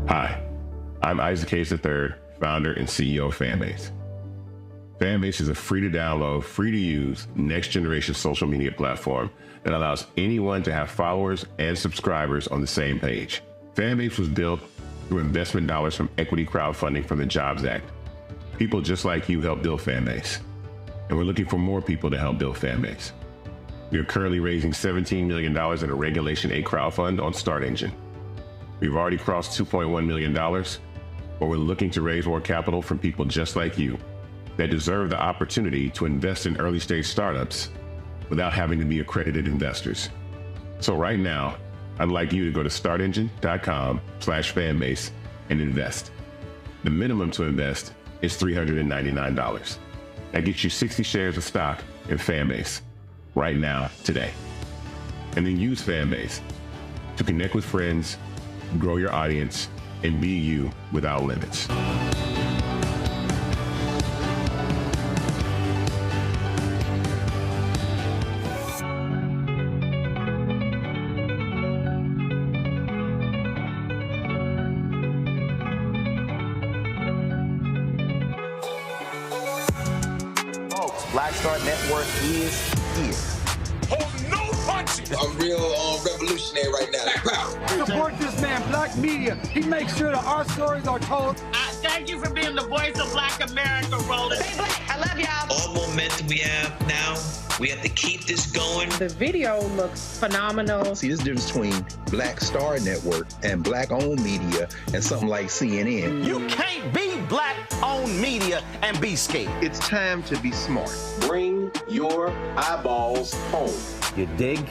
Hi, I'm Isaac Hayes III, founder and CEO of Fanbase. Fanbase is a free-to-download, free-to-use, next-generation social media platform that allows anyone to have followers and subscribers on the same page. Fanbase was built through investment dollars from equity crowdfunding from the Jobs Act. People just like you help build Fanbase, and we're looking for more people to help build Fanbase. We are currently raising $17 million in a Regulation A crowdfund on Start Engine. We've already crossed $2.1 million, but we're looking to raise more capital from people just like you that deserve the opportunity to invest in early-stage startups without having to be accredited investors. So right now, I'd like you to go to startengine.com/fanbase and invest. The minimum to invest is $399. That gets you 60 shares of stock in Fanbase right now, today. And then use Fanbase to connect with friends, grow your audience, and be you without limits. Black Star Network is here. Hold no punches. I'm real revolutionary right now. Support this man, Black Media. He makes sure that our stories are told. Thank you for being the voice of Black America, Roland. Stay black. I love y'all. All momentum we have now, we have to keep this going. The video looks phenomenal. See, there's a difference between Black Star Network and Black-owned media and something like CNN. You can't be Black-owned media and be scared. It's time to be smart. Bring your eyeballs home. You dig?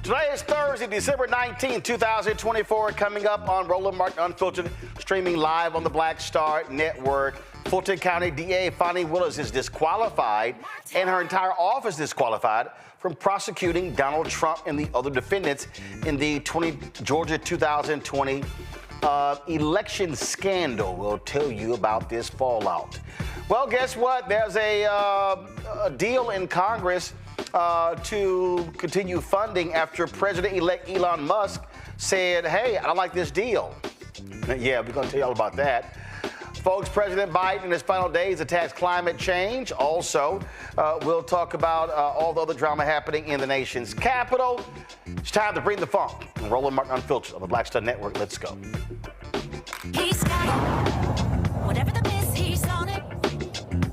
Today is Thursday, December 19, 2024, coming up on Roland Martin Unfiltered, streaming live on the Black Star Network. Fulton County DA Fani Willis is disqualified and her entire office disqualified from prosecuting Donald Trump and the other defendants in the Georgia 2020 election scandal. We'll tell you about this fallout. Well, guess what? There's a deal in Congress to continue funding after President-elect Elon Musk said, hey, I don't like this deal. Yeah, we're going to tell you all about that. Folks, President Biden in his final days attacks climate change. Also, we'll talk about all the other drama happening in the nation's capital. It's time to bring the funk. Roland Martin Unfiltered on the Black Star Network. Let's go. He's got it. Whatever the miss, he's on it.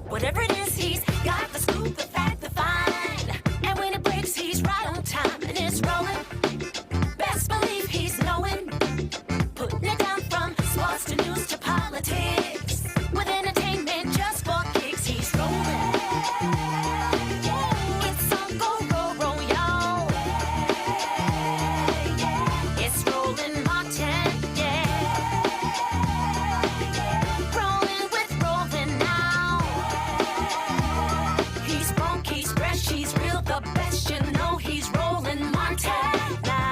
Whatever it is, he's got the scoop, the fact, the find. And when it breaks, he's right on time and it's rolling. Best believe he's knowing. Putting it down from sports to news to politics. With entertainment just for kicks, he's rolling. It's on go, roll, y'all. It's Roland Martin, rolling with Roland now. He's funk, he's fresh, he's real, the best, you know he's Roland Martin now.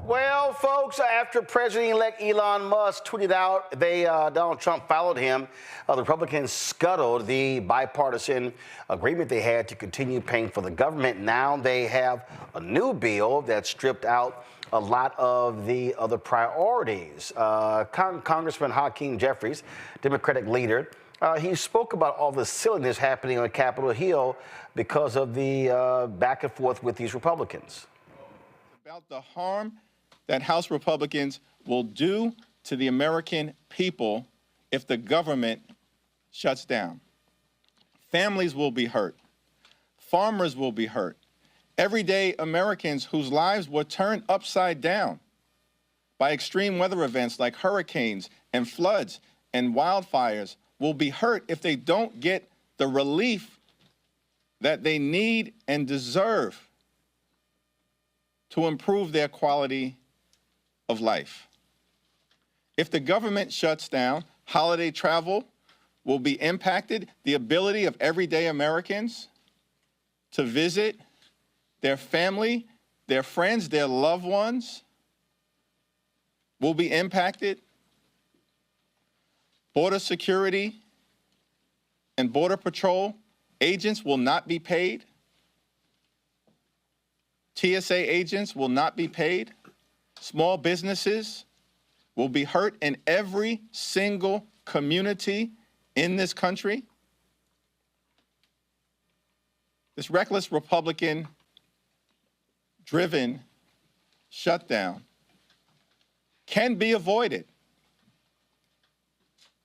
Well, folks, after President-elect Elon Musk tweeted out Donald Trump followed him, the Republicans scuttled the bipartisan agreement they had to continue paying for the government. Now they have a new bill that stripped out a lot of the other priorities. Congressman Hakeem Jeffries, Democratic leader, he spoke about all the silliness happening on Capitol Hill because of the back and forth with these Republicans. About the harm that House Republicans will do to the American people if the government shuts down. Families will be hurt. Farmers will be hurt. Everyday Americans whose lives were turned upside down by extreme weather events like hurricanes and floods and wildfires will be hurt if they don't get the relief that they need and deserve to improve their quality of life. If the government shuts down, holiday travel will be impacted. The ability of everyday Americans to visit their family, their friends, their loved ones will be impacted. Border security and Border Patrol agents will not be paid. TSA agents will not be paid. Small businesses will be hurt in every single community in this country. This reckless Republican-driven shutdown can be avoided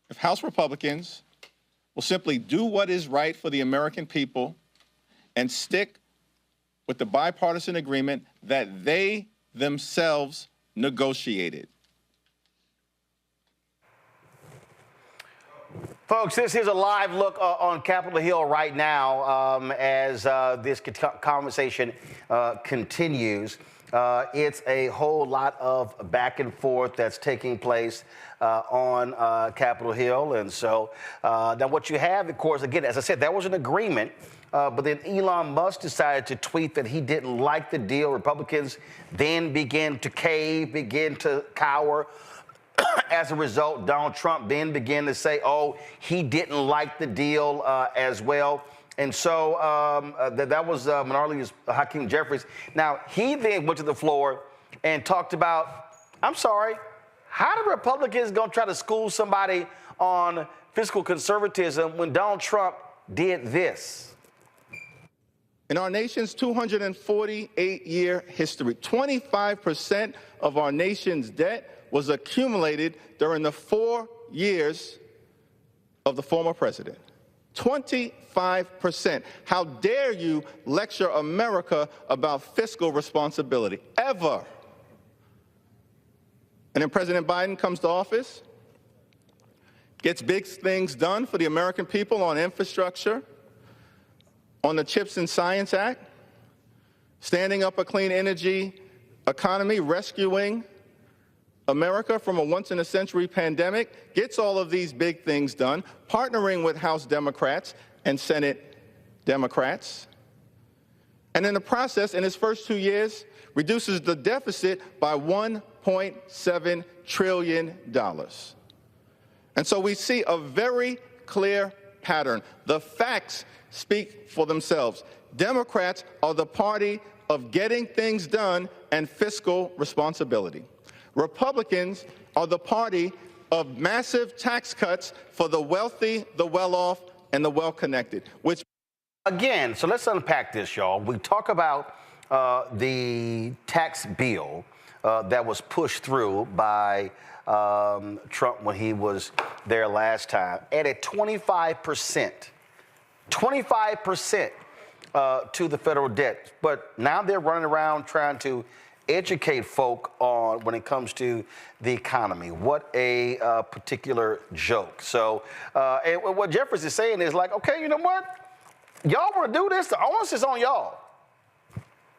if House Republicans will simply do what is right for the American people and stick with the bipartisan agreement that they themselves negotiated. Folks, this is a live look on Capitol Hill right now as this conversation continues. It's a whole lot of back and forth that's taking place on Capitol Hill. And so now what you have, of course, again, as I said, there was an agreement. But then Elon Musk decided to tweet that he didn't like the deal. Republicans then began to cave, began to cower. As a result, Donald Trump then began to say, oh, he didn't like the deal as well. And so that was Minority Hakeem Jeffries. Now, he then went to the floor and talked about, I'm sorry, how the Republicans going to try to school somebody on fiscal conservatism when Donald Trump did this? In our nation's 248-year history, 25% of our nation's debt was accumulated during the 4 years of the former president. 25%. How dare you lecture America about fiscal responsibility, ever? And then President Biden comes to office, gets big things done for the American people on infrastructure, on the CHIPS and Science Act, standing up a clean energy economy, rescuing America from a once-in-a-century pandemic, gets all of these big things done, partnering with House Democrats and Senate Democrats, and in the process, in his first 2 years, reduces the deficit by $1.7 trillion. And so we see a very clear pattern. The facts speak for themselves. Democrats are the party of getting things done and fiscal responsibility. Republicans are the party of massive tax cuts for the wealthy, the well-off, and the well-connected, which... Again, so let's unpack this, y'all. We talk about the tax bill that was pushed through by Trump when he was there last time at a 25%. 25% to the federal debt. But now they're running around trying to educate folk on when it comes to the economy. What a particular joke. So and what Jeffries is saying is like, okay, you know what? Y'all want to do this? The onus is on y'all.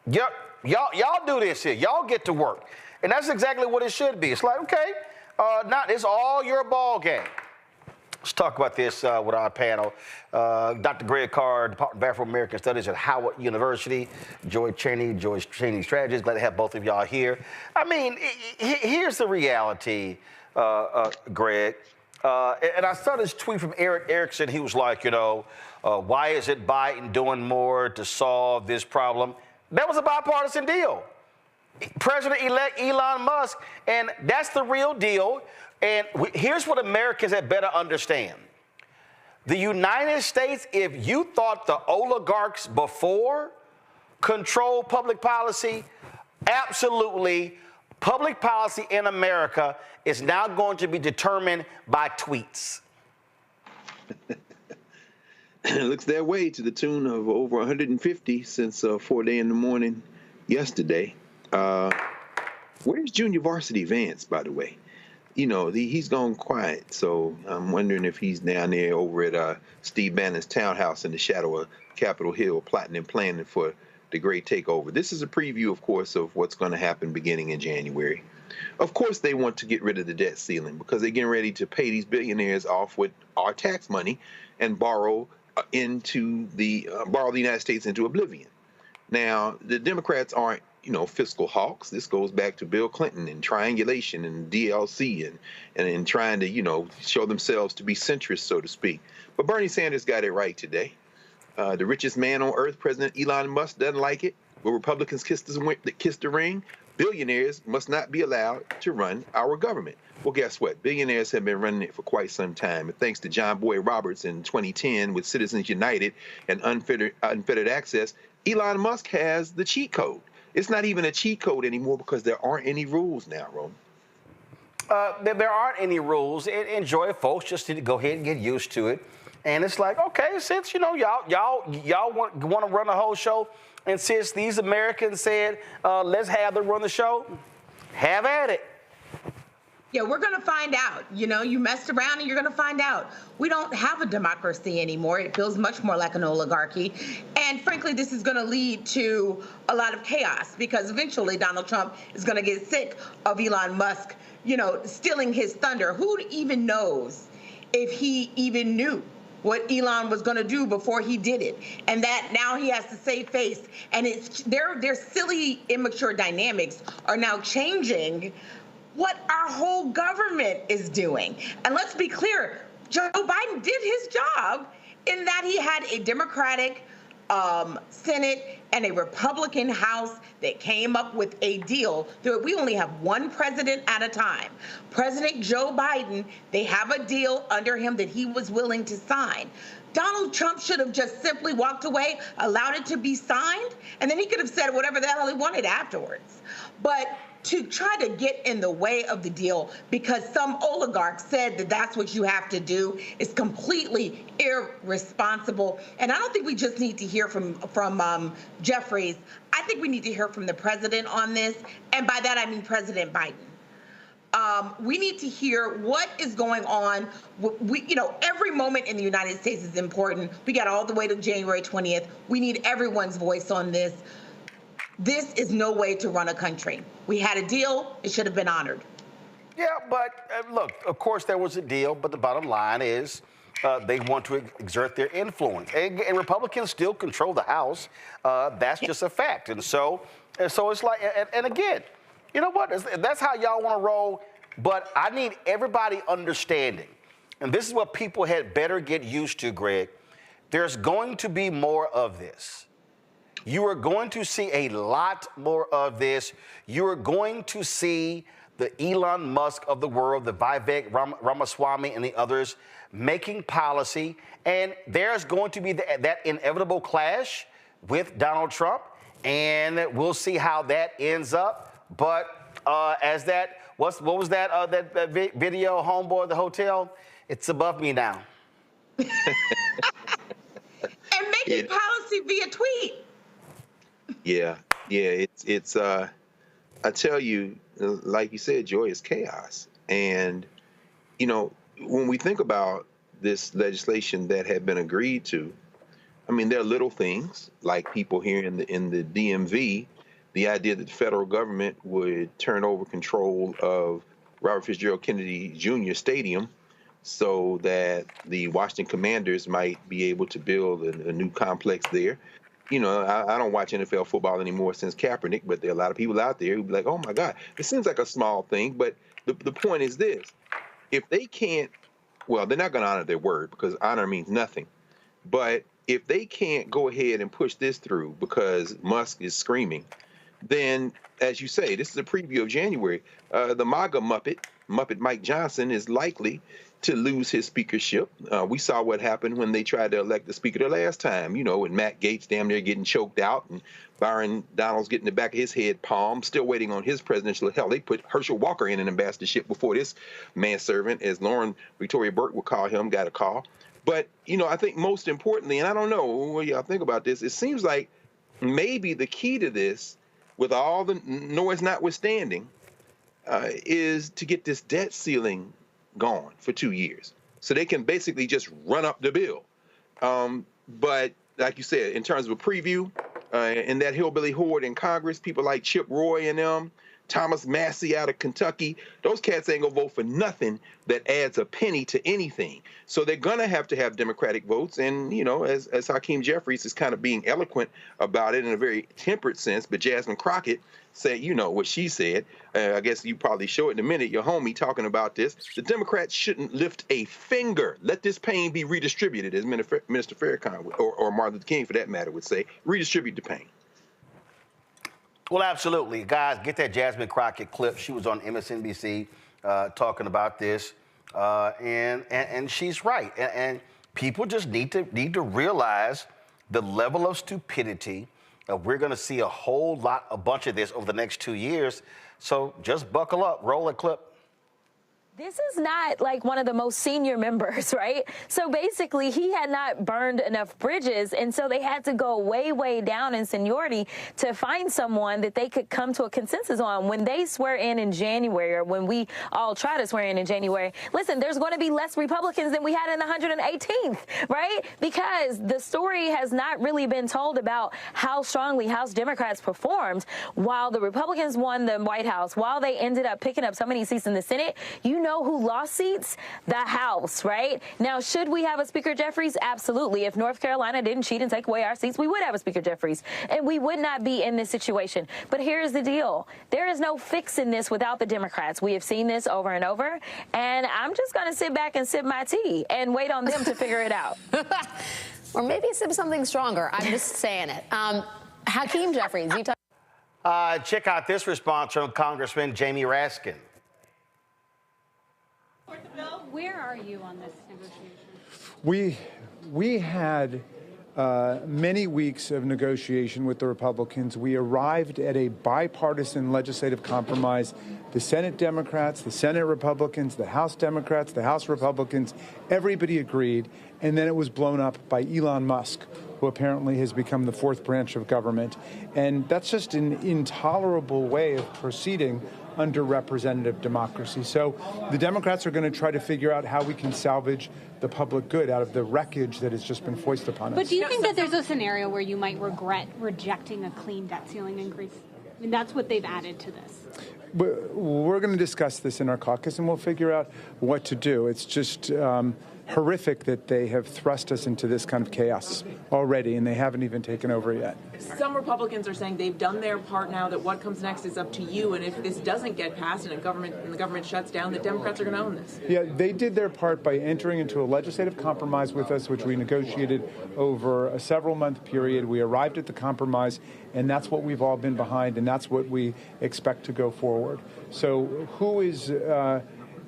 Y'all do this here. Y'all get to work. And that's exactly what it should be. It's like, okay, now it's all your ball game. Let's talk about this with our panel. Dr. Greg Carr, Department of Afro-American Studies at Howard University. Joy Cheney, strategist. Glad to have both of y'all here. I mean, here's the reality, Greg. And I saw this tweet from Eric Erickson. He was like, you know, why isn't Biden doing more to solve this problem? That was a bipartisan deal. President-elect Elon Musk, and that's the real deal. And here's what Americans had better understand. The United States, if you thought the oligarchs before controlled public policy, absolutely, public policy in America is now going to be determined by tweets. It looks that way, to the tune of over 150 since 4 in the morning yesterday. Where's Junior Varsity Vance, by the way? You know, he's gone quiet, so I'm wondering if he's down there over at Steve Bannon's townhouse in the shadow of Capitol Hill, plotting and planning for the great takeover. This is a preview, of course, of what's going to happen beginning in January. Of course, they want to get rid of the debt ceiling because they're getting ready to pay these billionaires off with our tax money and borrow the United States into oblivion. Now, the Democrats aren't, you know, fiscal hawks. This goes back to Bill Clinton and triangulation and DLC and trying to, you know, show themselves to be centrist, so to speak. But Bernie Sanders got it right today. The richest man on earth, President Elon Musk, doesn't like it. Will Republicans kiss the ring? Billionaires must not be allowed to run our government. Well, guess what? Billionaires have been running it for quite some time. And thanks to John Boy Roberts in 2010 with Citizens United and unfettered access, Elon Musk has the cheat code. It's not even a cheat code anymore because there aren't any rules now, Roland. There aren't any rules. Enjoy it, folks. Just need to go ahead and get used to it. And it's like, okay, since y'all want to run the whole show, and since these Americans said let's have them run the show, have at it. Yeah, we're going to find out. You messed around and you're going to find out. We don't have a democracy anymore. It feels much more like an oligarchy. And frankly, this is going to lead to a lot of chaos because eventually Donald Trump is going to get sick of Elon Musk, stealing his thunder. Who even knows if he even knew what Elon was going to do before he did it, and that now he has to save face. And it's their silly, immature dynamics are now changing what our whole government is doing. And let's be clear, Joe Biden did his job in that he had a Democratic Senate and a Republican House that came up with a deal. We only have one president at a time. President Joe Biden, they have a deal under him that he was willing to sign. Donald Trump should have just simply walked away, allowed it to be signed, and then he could have said whatever the hell he wanted afterwards. But to try to get in the way of the deal because some oligarch said that that's what you have to do is completely irresponsible. And I don't think we just need to hear from Jeffries. I think we need to hear from the president on this. And by that, I mean President Biden. We need to hear what is going on. Every moment in the United States is important. We got all the way to January 20th. We need everyone's voice on this. This is no way to run a country. We had a deal. It should have been honored. Yeah, but look, of course there was a deal, but the bottom line is they want to exert their influence. And Republicans still control the House. That's just a fact. And so it's like, and again, you know what? That's how y'all want to roll. But I need everybody understanding. And this is what people had better get used to, Greg. There's going to be more of this. You are going to see a lot more of this. You are going to see the Elon Musk of the world, the Vivek Ramaswamy and the others making policy. And there's going to be that inevitable clash with Donald Trump. And we'll see how that ends up. But as that, what was that video, Homeboy of the Hotel? It's above me now. And making policy via tweet. Yeah, it's I tell you, like you said, Joy, it's chaos. And, when we think about this legislation that had been agreed to, I mean, there are little things like people here in the DMV, the idea that the federal government would turn over control of Robert Fitzgerald Kennedy Jr. Stadium so that the Washington Commanders might be able to build a new complex there. I don't watch NFL football anymore since Kaepernick, but there are a lot of people out there who be like, oh, my God, it seems like a small thing. But the point is this. If they can't, well, they're not going to honor their word because honor means nothing. But if they can't go ahead and push this through because Musk is screaming, then, as you say, this is a preview of January. The MAGA Muppet Mike Johnson is likely to lose his speakership. We saw what happened when they tried to elect the speaker the last time, with Matt Gaetz damn near getting choked out and Byron Donalds getting the back of his head palmed, still waiting on his presidential hell. They put Herschel Walker in an ambassadorship before this manservant, as Lauren Victoria Burke would call him, got a call. But, I think most importantly, and I don't know what y'all think about this, it seems like maybe the key to this, with all the noise notwithstanding, is to get this debt ceiling gone for 2 years. So they can basically just run up the bill. But like you said, in terms of a preview, in that hillbilly horde in Congress, people like Chip Roy and them, Thomas Massey out of Kentucky, those cats ain't gonna vote for nothing that adds a penny to anything. So they're gonna have to have Democratic votes. And, as Hakeem Jeffries is kind of being eloquent about it in a very temperate sense, but Jasmine Crockett said, what she said, I guess you probably show it in a minute, your homie talking about this. The Democrats shouldn't lift a finger. Let this pain be redistributed, as Minister Farrakhan or Martin Luther King, for that matter, would say. Redistribute the pain. Well, absolutely. Guys, get that Jasmine Crockett clip. She was on MSNBC talking about this, and she's right. And people just need to realize the level of stupidity. We're going to see a bunch of this over the next 2 years. So just buckle up, roll a clip. This is not like one of the most senior members, right? So basically, he had not burned enough bridges, and so they had to go way, way down in seniority to find someone that they could come to a consensus on. When they swear in January, or when we all try to swear in January, listen, there's going to be less Republicans than we had in the 118th, right? Because the story has not really been told about how strongly House Democrats performed while the Republicans won the White House, while they ended up picking up so many seats in the Senate. You know who lost seats? The House, right? Now, should we have a Speaker Jeffries? Absolutely. If North Carolina didn't cheat and take away our seats, we would have a Speaker Jeffries, and we would not be in this situation. But here's the deal. There is no fixing this without the Democrats. We have seen this over and over, and I'm just going to sit back and sip my tea and wait on them to figure it out. Or maybe sip something stronger. I'm just saying it. Hakeem Jeffries, you talk. Check out this response from Congressman Jamie Raskin. Where are you on this negotiation? We had many weeks of negotiation with the Republicans. We arrived at a bipartisan legislative compromise. The Senate Democrats, the Senate Republicans, the House Democrats, the House Republicans, everybody agreed. And then it was blown up by Elon Musk, who apparently has become the fourth branch of government. And that's just an intolerable way of proceeding under representative democracy. So the Democrats are going to try to figure out how we can salvage the public good out of the wreckage that has just been foisted upon us. But do you think that there's a scenario where you might regret rejecting a clean debt ceiling increase? I mean, that's what they've added to this. We're going to discuss this in our caucus, and we'll figure out what to do. It's just horrific that they have thrust us into this kind of chaos already, and they haven't even taken over yet. Some Republicans are saying they've done their part now, that what comes next is up to you, and if this doesn't get passed and the government shuts down, the Democrats are going to own this. Yeah, they did their part by entering into a legislative compromise with us, which we negotiated over a several-month period. We arrived at the compromise, and that's what we've all been behind, and that's what we expect to go forward. So who is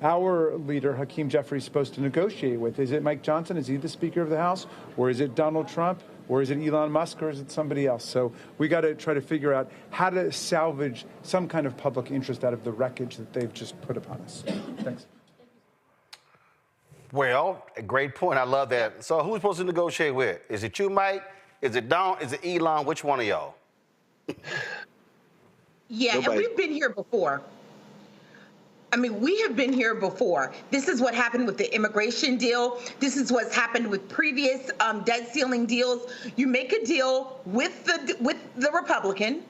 our leader, Hakeem Jeffries, supposed to negotiate with? Is it Mike Johnson? Is he the Speaker of the House? Or is it Donald Trump? Or is it Elon Musk? Or is it somebody else? So we got to try to figure out how to salvage some kind of public interest out of the wreckage that they've just put upon us. Thanks. Well, a great point. I love that. So who's supposed to negotiate with? Is it you, Mike? Is it Don? Is it Elon? Which one of y'all? Yeah, and we've been here before. I mean, we have been here before. This is what happened with the immigration deal. This is what's happened with previous debt ceiling deals. You make a deal with the Republican,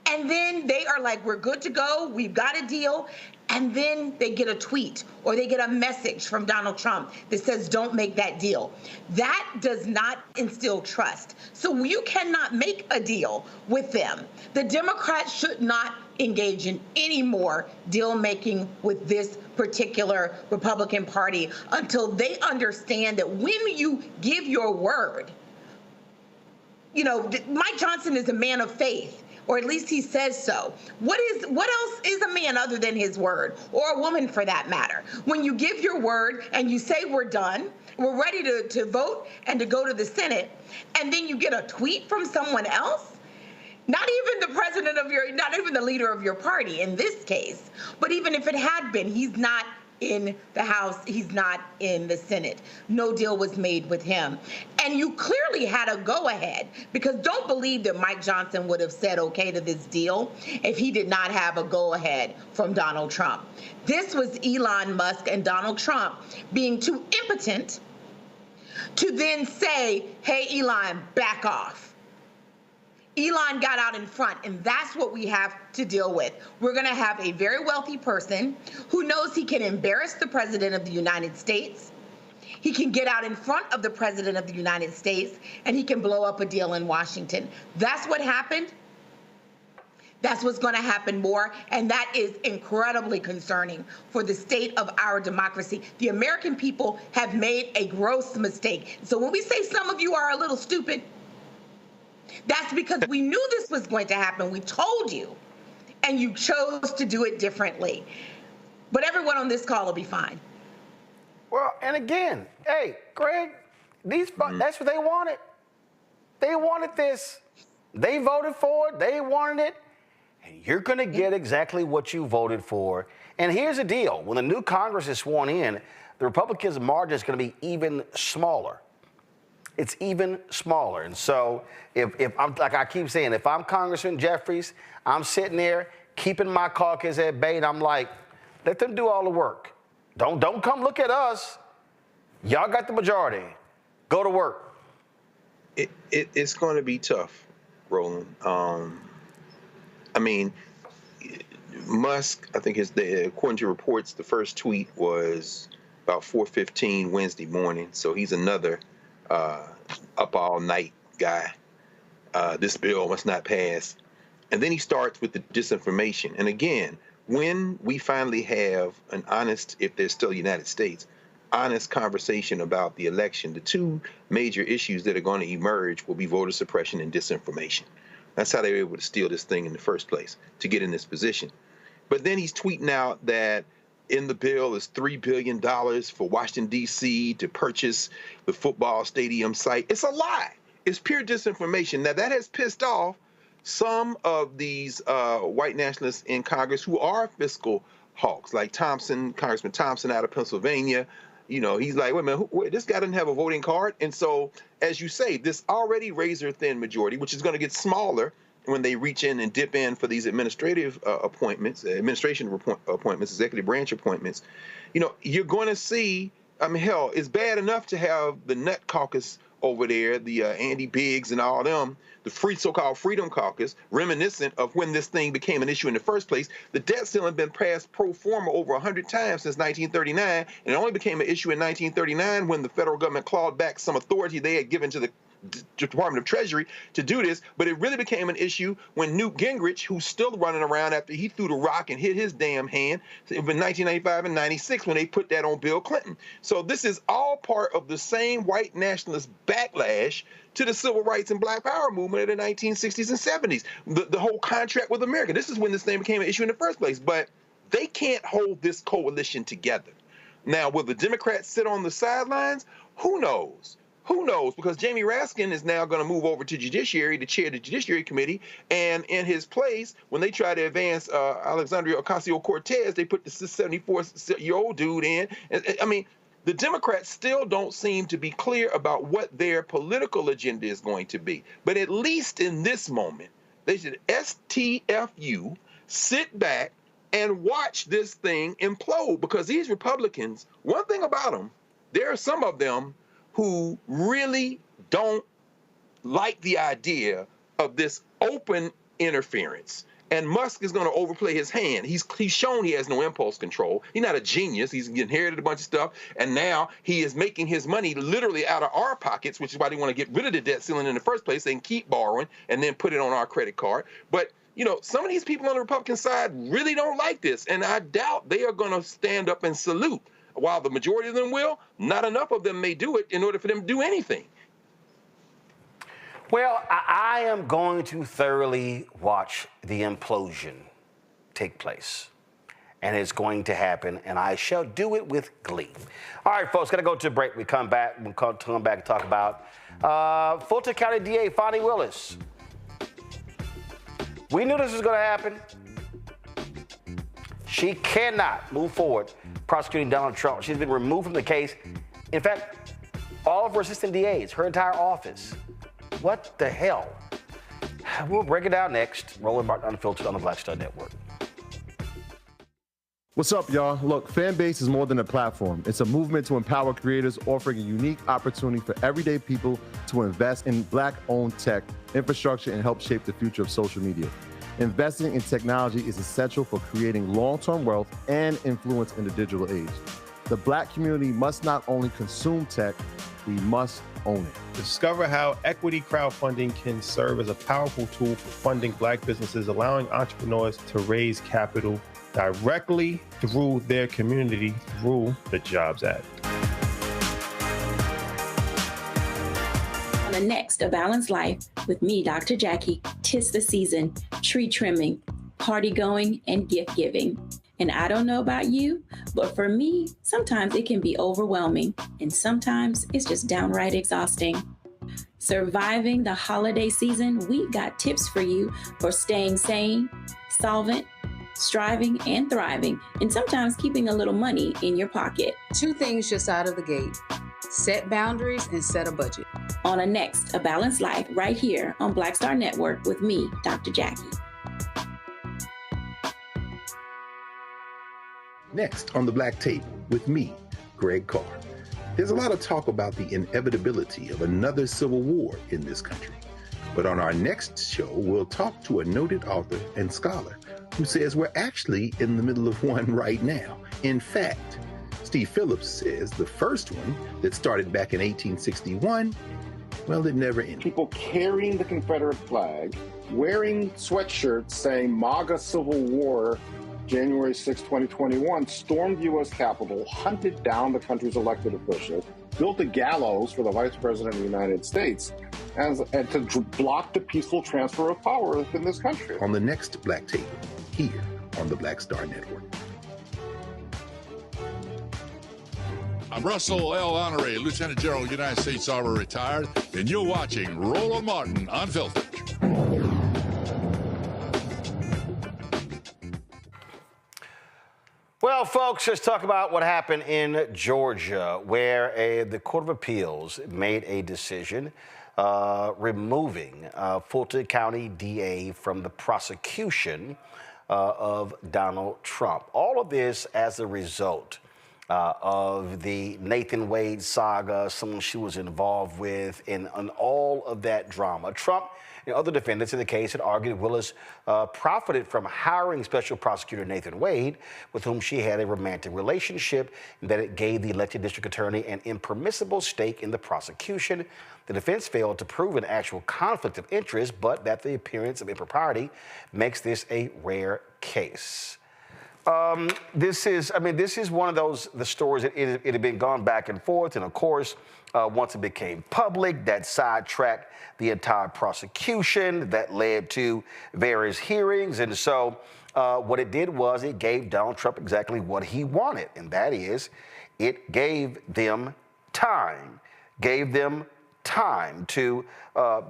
and then they are like, we're good to go. We've got a deal. And then they get a tweet or they get a message from Donald Trump that says, don't make that deal. That does not instill trust. So you cannot make a deal with them. The Democrats should not engage in any more deal making with this particular Republican Party until they understand that when you give your word, you know, Mike Johnson is a man of faith. Or at least he says so. What else is a man other than his word, or a woman for that matter? When you give your word and you say we're done, we're ready to vote and to go to the Senate, and then you get a tweet from someone else, not even not even the leader of your party in this case, but even if it had been, he's not in the House, he's not in the Senate. No deal was made with him. And you clearly had a go-ahead, because don't believe that Mike Johnson would have said okay to this deal if he did not have a go-ahead from Donald Trump. This was Elon Musk and Donald Trump being too impotent to then say, hey, Elon, back off. Elon got out in front, and that's what we have to deal with. We're going to have a very wealthy person who knows he can embarrass the President of the United States. He can get out in front of the President of the United States, and he can blow up a deal in Washington. That's what happened. That's what's going to happen more, and that is incredibly concerning for the state of our democracy. The American people have made a gross mistake. So when we say some of you are a little stupid, That's because we knew this was going to happen. We told you, and you chose to do it differently. But everyone on this call will be fine. Well, and again, hey, Greg, that's what they wanted. They wanted this. They voted for it. They wanted it. And you're going to get exactly what you voted for. And here's the deal. When the new Congress is sworn in, the Republicans' margin is going to be even smaller. It's even smaller. And so if I'm, like I keep saying, if I'm Congressman Jeffries, I'm sitting there keeping my caucus at bay, and I'm like, let them do all the work. Don't come look at us. Y'all got the majority. Go to work. It's going to be tough, Roland. I mean, Musk, I think according to reports, the first tweet was about 4:15 Wednesday morning. So he's another up all night guy. This bill must not pass. And then he starts with the disinformation. And again, when we finally have an honest, if there's still United States, honest conversation about the election, the two major issues that are going to emerge will be voter suppression and disinformation. That's how they were able to steal this thing in the first place, to get in this position. But then he's tweeting out that in the bill is $3 billion for Washington, D.C. to purchase the football stadium site. It's a lie. It's pure disinformation. Now, that has pissed off some of these white nationalists in Congress who are fiscal hawks, like Congressman Thompson out of Pennsylvania. You know, he's like, wait a minute, this guy doesn't have a voting card. And so, as you say, this already razor-thin majority, which is going to get smaller when they reach in and dip in for these administrative appointments, administration appointments, executive branch appointments, you know, you're going to see, I mean, hell, it's bad enough to have the Nut Caucus over there, the Andy Biggs and all them, the so-called Freedom Caucus, reminiscent of when this thing became an issue in the first place. The debt ceiling had been passed pro forma over 100 times since 1939, and it only became an issue in 1939 when the federal government clawed back some authority they had given to the Department of Treasury to do this. But it really became an issue when Newt Gingrich, who's still running around after he threw the rock and hit his damn hand in 1995 and 96 when they put that on Bill Clinton. So this is all part of the same white nationalist backlash to the civil rights and black power movement of the 1960s and 70s. The whole contract with America. This is when this thing became an issue in the first place. But they can't hold this coalition together. Now, will the Democrats sit on the sidelines? Who knows? Who knows? Because Jamie Raskin is now going to move over to Judiciary to chair the Judiciary Committee. And in his place, when they try to advance Alexandria Ocasio-Cortez, they put the 74-year-old dude in. I mean, the Democrats still don't seem to be clear about what their political agenda is going to be. But at least in this moment, they should STFU, sit back and watch this thing implode. Because these Republicans, one thing about them, there are some of them who really don't like the idea of this open interference. And Musk is going to overplay his hand. He's shown he has no impulse control. He's not a genius. He's inherited a bunch of stuff. And now he is making his money literally out of our pockets, which is why they want to get rid of the debt ceiling in the first place. They can keep borrowing and then put it on our credit card. But, you know, some of these people on the Republican side really don't like this. And I doubt they are going to stand up and salute. While the majority of them will, not enough of them may do it in order for them to do anything. Well, I am going to thoroughly watch the implosion take place. And it's going to happen, and I shall do it with glee. All right, folks, got to go to a break. We come back. We'll come back and talk about Fulton County DA Fani Willis. We knew this was going to happen. She cannot move forward prosecuting Donald Trump. She's been removed from the case. In fact, all of her assistant DAs, her entire office. What the hell? We'll break it down next. Roland Martin Unfiltered on the Black Star Network. What's up, y'all? Look, Fanbase is more than a platform. It's a movement to empower creators, offering a unique opportunity for everyday people to invest in Black-owned tech, infrastructure, and help shape the future of social media. Investing in technology is essential for creating long-term wealth and influence in the digital age. The Black community must not only consume tech, we must own it. Discover how equity crowdfunding can serve as a powerful tool for funding Black businesses, allowing entrepreneurs to raise capital directly through their community through the Jobs Act. the next A Balanced Life with me, Dr. Jackie. 'Tis the season, tree trimming, party going, and gift giving. And I don't know about you, but for me, sometimes it can be overwhelming, and sometimes it's just downright exhausting. Surviving the holiday season, we got tips for you for staying sane, solvent, striving, and thriving, and sometimes keeping a little money in your pocket. 2 things just out of the gate: set boundaries and set a budget. On a next A Balanced Life right here on Black Star Network with me, Dr. Jackie. Next on the Black Table with me, Greg Carr. There's a lot of talk about the inevitability of another civil war in this country. But on our next show, we'll talk to a noted author and scholar who says we're actually in the middle of one right now. In fact, Steve Phillips says the first one that started back in 1861, well, it never ended. People carrying the Confederate flag, wearing sweatshirts saying MAGA Civil War, January 6, 2021, stormed the U.S. Capitol, hunted down the country's elected officials, built a gallows for the Vice President of the United States, and to block the peaceful transfer of power within this country. On the next Black Table, here on the Black Star Network. I'm Russell L. Honoré, Lieutenant General, United States Army, retired, and you're watching Roland Martin Unfiltered. Well, folks, let's talk about what happened in Georgia, where the Court of Appeals made a decision removing Fulton County DA from the prosecution of Donald Trump. All of this as a result of the Nathan Wade saga, someone she was involved with, and all of that drama. Trump and other defendants in the case had argued Willis profited from hiring Special Prosecutor Nathan Wade, with whom she had a romantic relationship, and that it gave the elected district attorney an impermissible stake in the prosecution. The defense failed to prove an actual conflict of interest, but that the appearance of impropriety makes this a rare case. This is one of the stories that it had been gone back and forth, and of course, once it became public, that sidetracked the entire prosecution, that led to various hearings, and so what it did was it gave Donald Trump exactly what he wanted, and that is, it gave them time to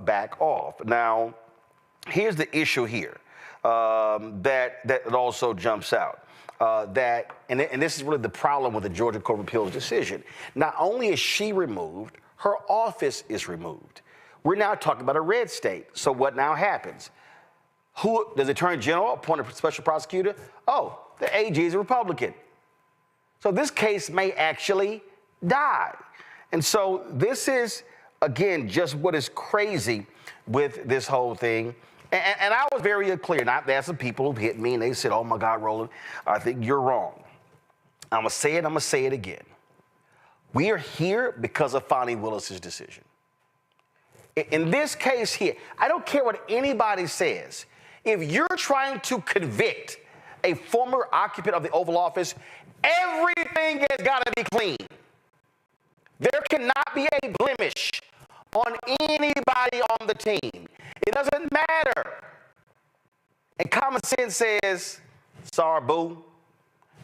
back off. Now, here's the issue here that also jumps out. And this is really the problem with the Georgia Court of Appeals decision. Not only is she removed, her office is removed. We're now talking about a red state. So what now happens? Who does the Attorney General appoint a special prosecutor? Oh, the AG is a Republican. So this case may actually die. And so this is, again, just what is crazy with this whole thing. And I was very clear. And there are some people who hit me and they said, oh my God, Roland, I think you're wrong. I'm going to say it again. We are here because of Fani Willis's decision. In this case here, I don't care what anybody says. If you're trying to convict a former occupant of the Oval Office, everything has got to be clean. There cannot be a blemish on anybody on the team. It doesn't matter. And common sense says, sorry, boo,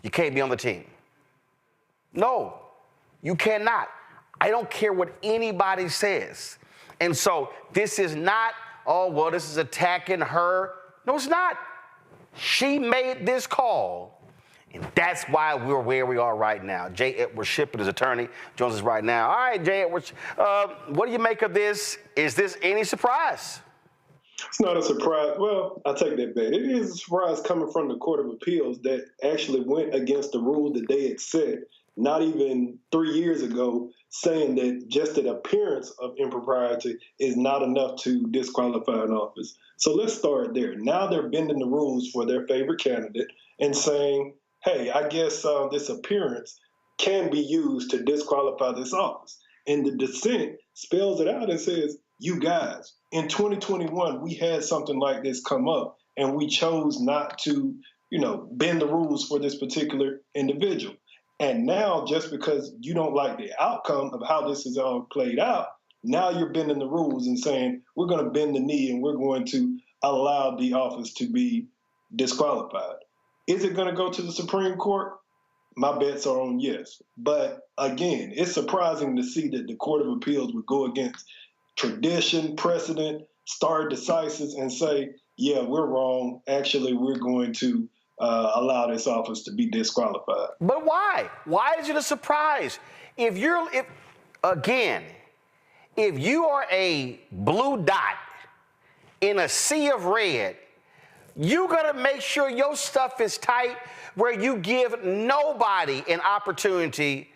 you can't be on the team. No, you cannot. I don't care what anybody says. And so this is not, oh, well, this is attacking her. No, it's not. She made this call. And that's why we're where we are right now. J. Edward Shipp, his attorney, joins us right now. All right, J. Edwards, what do you make of this? Is this any surprise? It's not a surprise. Well, I take that back. It is a surprise coming from the Court of Appeals that actually went against the rule that they had set not even 3 years ago, saying that just an appearance of impropriety is not enough to disqualify an office. So let's start there. Now they're bending the rules for their favorite candidate and saying, hey, I guess this appearance can be used to disqualify this office. And the dissent spells it out and says, you guys, in 2021, we had something like this come up, and we chose not to, bend the rules for this particular individual. And now, just because you don't like the outcome of how this is all played out, Now you're bending the rules and saying, we're going to bend the knee and we're going to allow the office to be disqualified. Is it going to go to the Supreme Court? My bets are on yes. But again, it's surprising to see that the Court of Appeals would go against tradition, precedent, stare decisis, and say, yeah, we're wrong. Actually, we're going to allow this office to be disqualified. But why? Why is it a surprise? If you are a blue dot in a sea of red, you got to make sure your stuff is tight where you give nobody an opportunity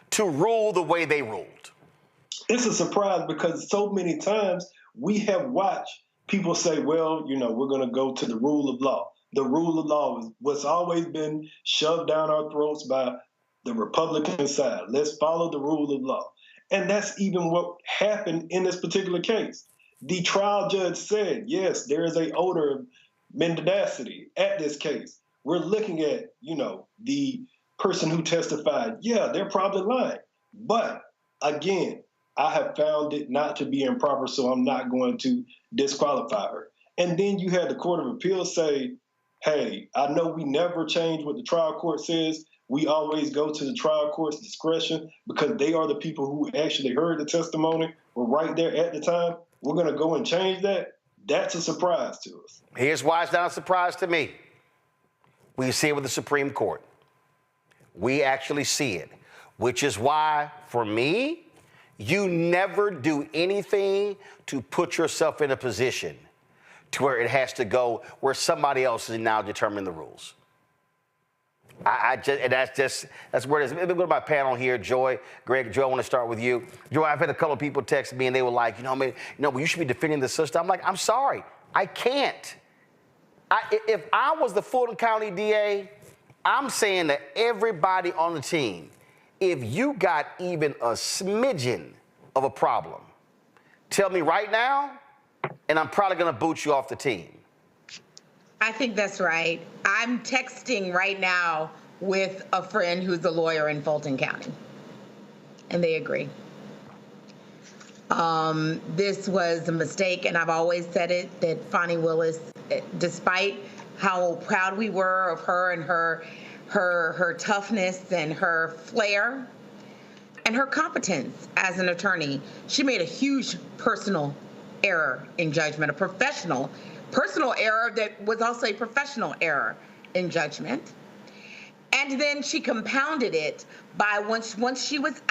to rule the way they ruled. It's a surprise because so many times we have watched people say, well, we're going to go to the rule of law. The rule of law is what's always been shoved down our throats by the Republican side. Let's follow the rule of law. And that's even what happened in this particular case. The trial judge said, yes, there is an odor of mendacity at this case. We're looking at, the person who testified. Yeah, they're probably lying. But again, I have found it not to be improper, so I'm not going to disqualify her. And then you had the Court of Appeals say, hey, I know we never change what the trial court says. We always go to the trial court's discretion because they are the people who actually heard the testimony, were right there at the time. We're going to go and change that. That's a surprise to us. Here's why it's not a surprise to me. We see it with the Supreme Court. We actually see it, which is why, for me, you never do anything to put yourself in a position to where it has to go where somebody else is now determining the rules. That's where it is. Let me go to my panel here, Joy, Greg. Joy, I want to start with you. Joy, I've had a couple of people text me and they were like, you should be defending the system. I'm like, I'm sorry, I can't. If I was the Fulton County DA, I'm saying to everybody on the team, if you got even a smidgen of a problem, tell me right now, and I'm probably going to boot you off the team. I think that's right. I'm texting right now with a friend who's a lawyer in Fulton County, and they agree. This was a mistake, and I've always said it, that Fani Willis, despite how proud we were of her and her toughness and her flair and her competence as an attorney, she made a huge personal error in judgment, a personal error that was also a professional error in judgment. And then she compounded it by once it was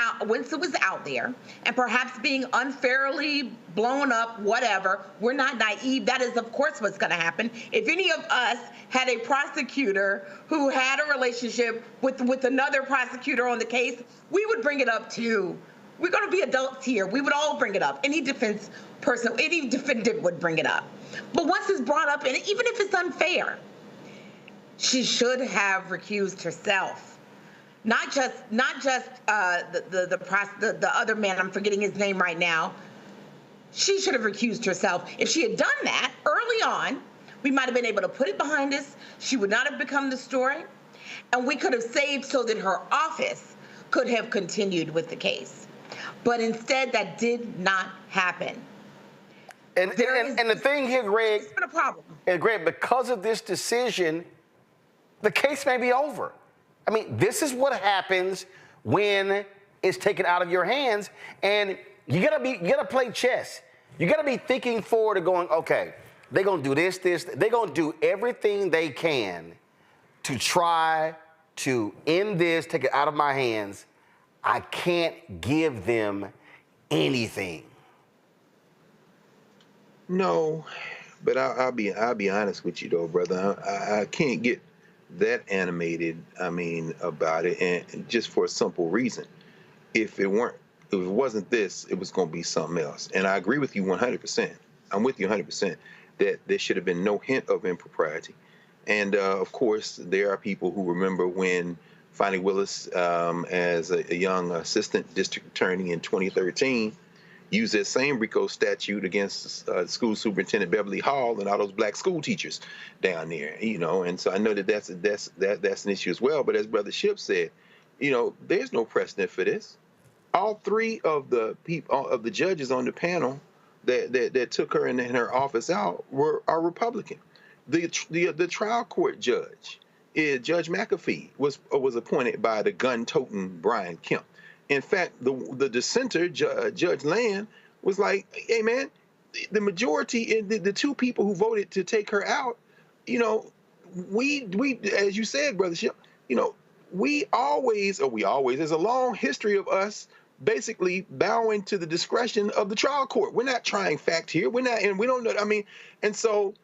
out there, and perhaps being unfairly blown up, whatever. We're not naive. That is, of course, what's going to happen. If any of us had a prosecutor who had a relationship with another prosecutor on the case, we would bring it up too. We're going to be adults here. We would all bring it up. Any defendant would bring it up. But once it's brought up, and even if it's unfair, she should have recused herself. Not just the other man, I'm forgetting his name right now. She should have recused herself. If she had done that early on, we might have been able to put it behind us. She would not have become the story, and we could have saved so that her office could have continued with the case. But instead, that did not happen. And the thing here, Greg, it's been a problem. And Greg, because of this decision, the case may be over. I mean, this is what happens when it's taken out of your hands, and you gotta play chess. You gotta be thinking forward and going, okay, they're gonna do this. They're gonna do everything they can to try to end this, take it out of my hands. I can't give them anything. No, but I'll be honest with you though, brother. I can't get that animated. About it, and just for a simple reason. If it wasn't this, it was going to be something else. And I agree with you 100%. I'm with you 100% that there should have been no hint of impropriety. And of course, there are people who remember when Fani Willis, as a young assistant district attorney in 2013, used that same RICO statute against school superintendent Beverly Hall and all those black school teachers down there, And so I know that's an issue as well. But as Brother Shipp said, there's no precedent for this. all three of the judges on the panel that took her and her office out are Republican. The trial court judge, Judge McAfee, was appointed by the gun-toting Brian Kemp. In fact, the dissenter, Judge Land, was like, hey, man, the majority, the two people who voted to take her out, we as you said, Brother Ship, there's a long history of us basically bowing to the discretion of the trial court. We're not trying fact here. We're not, and we don't know. And so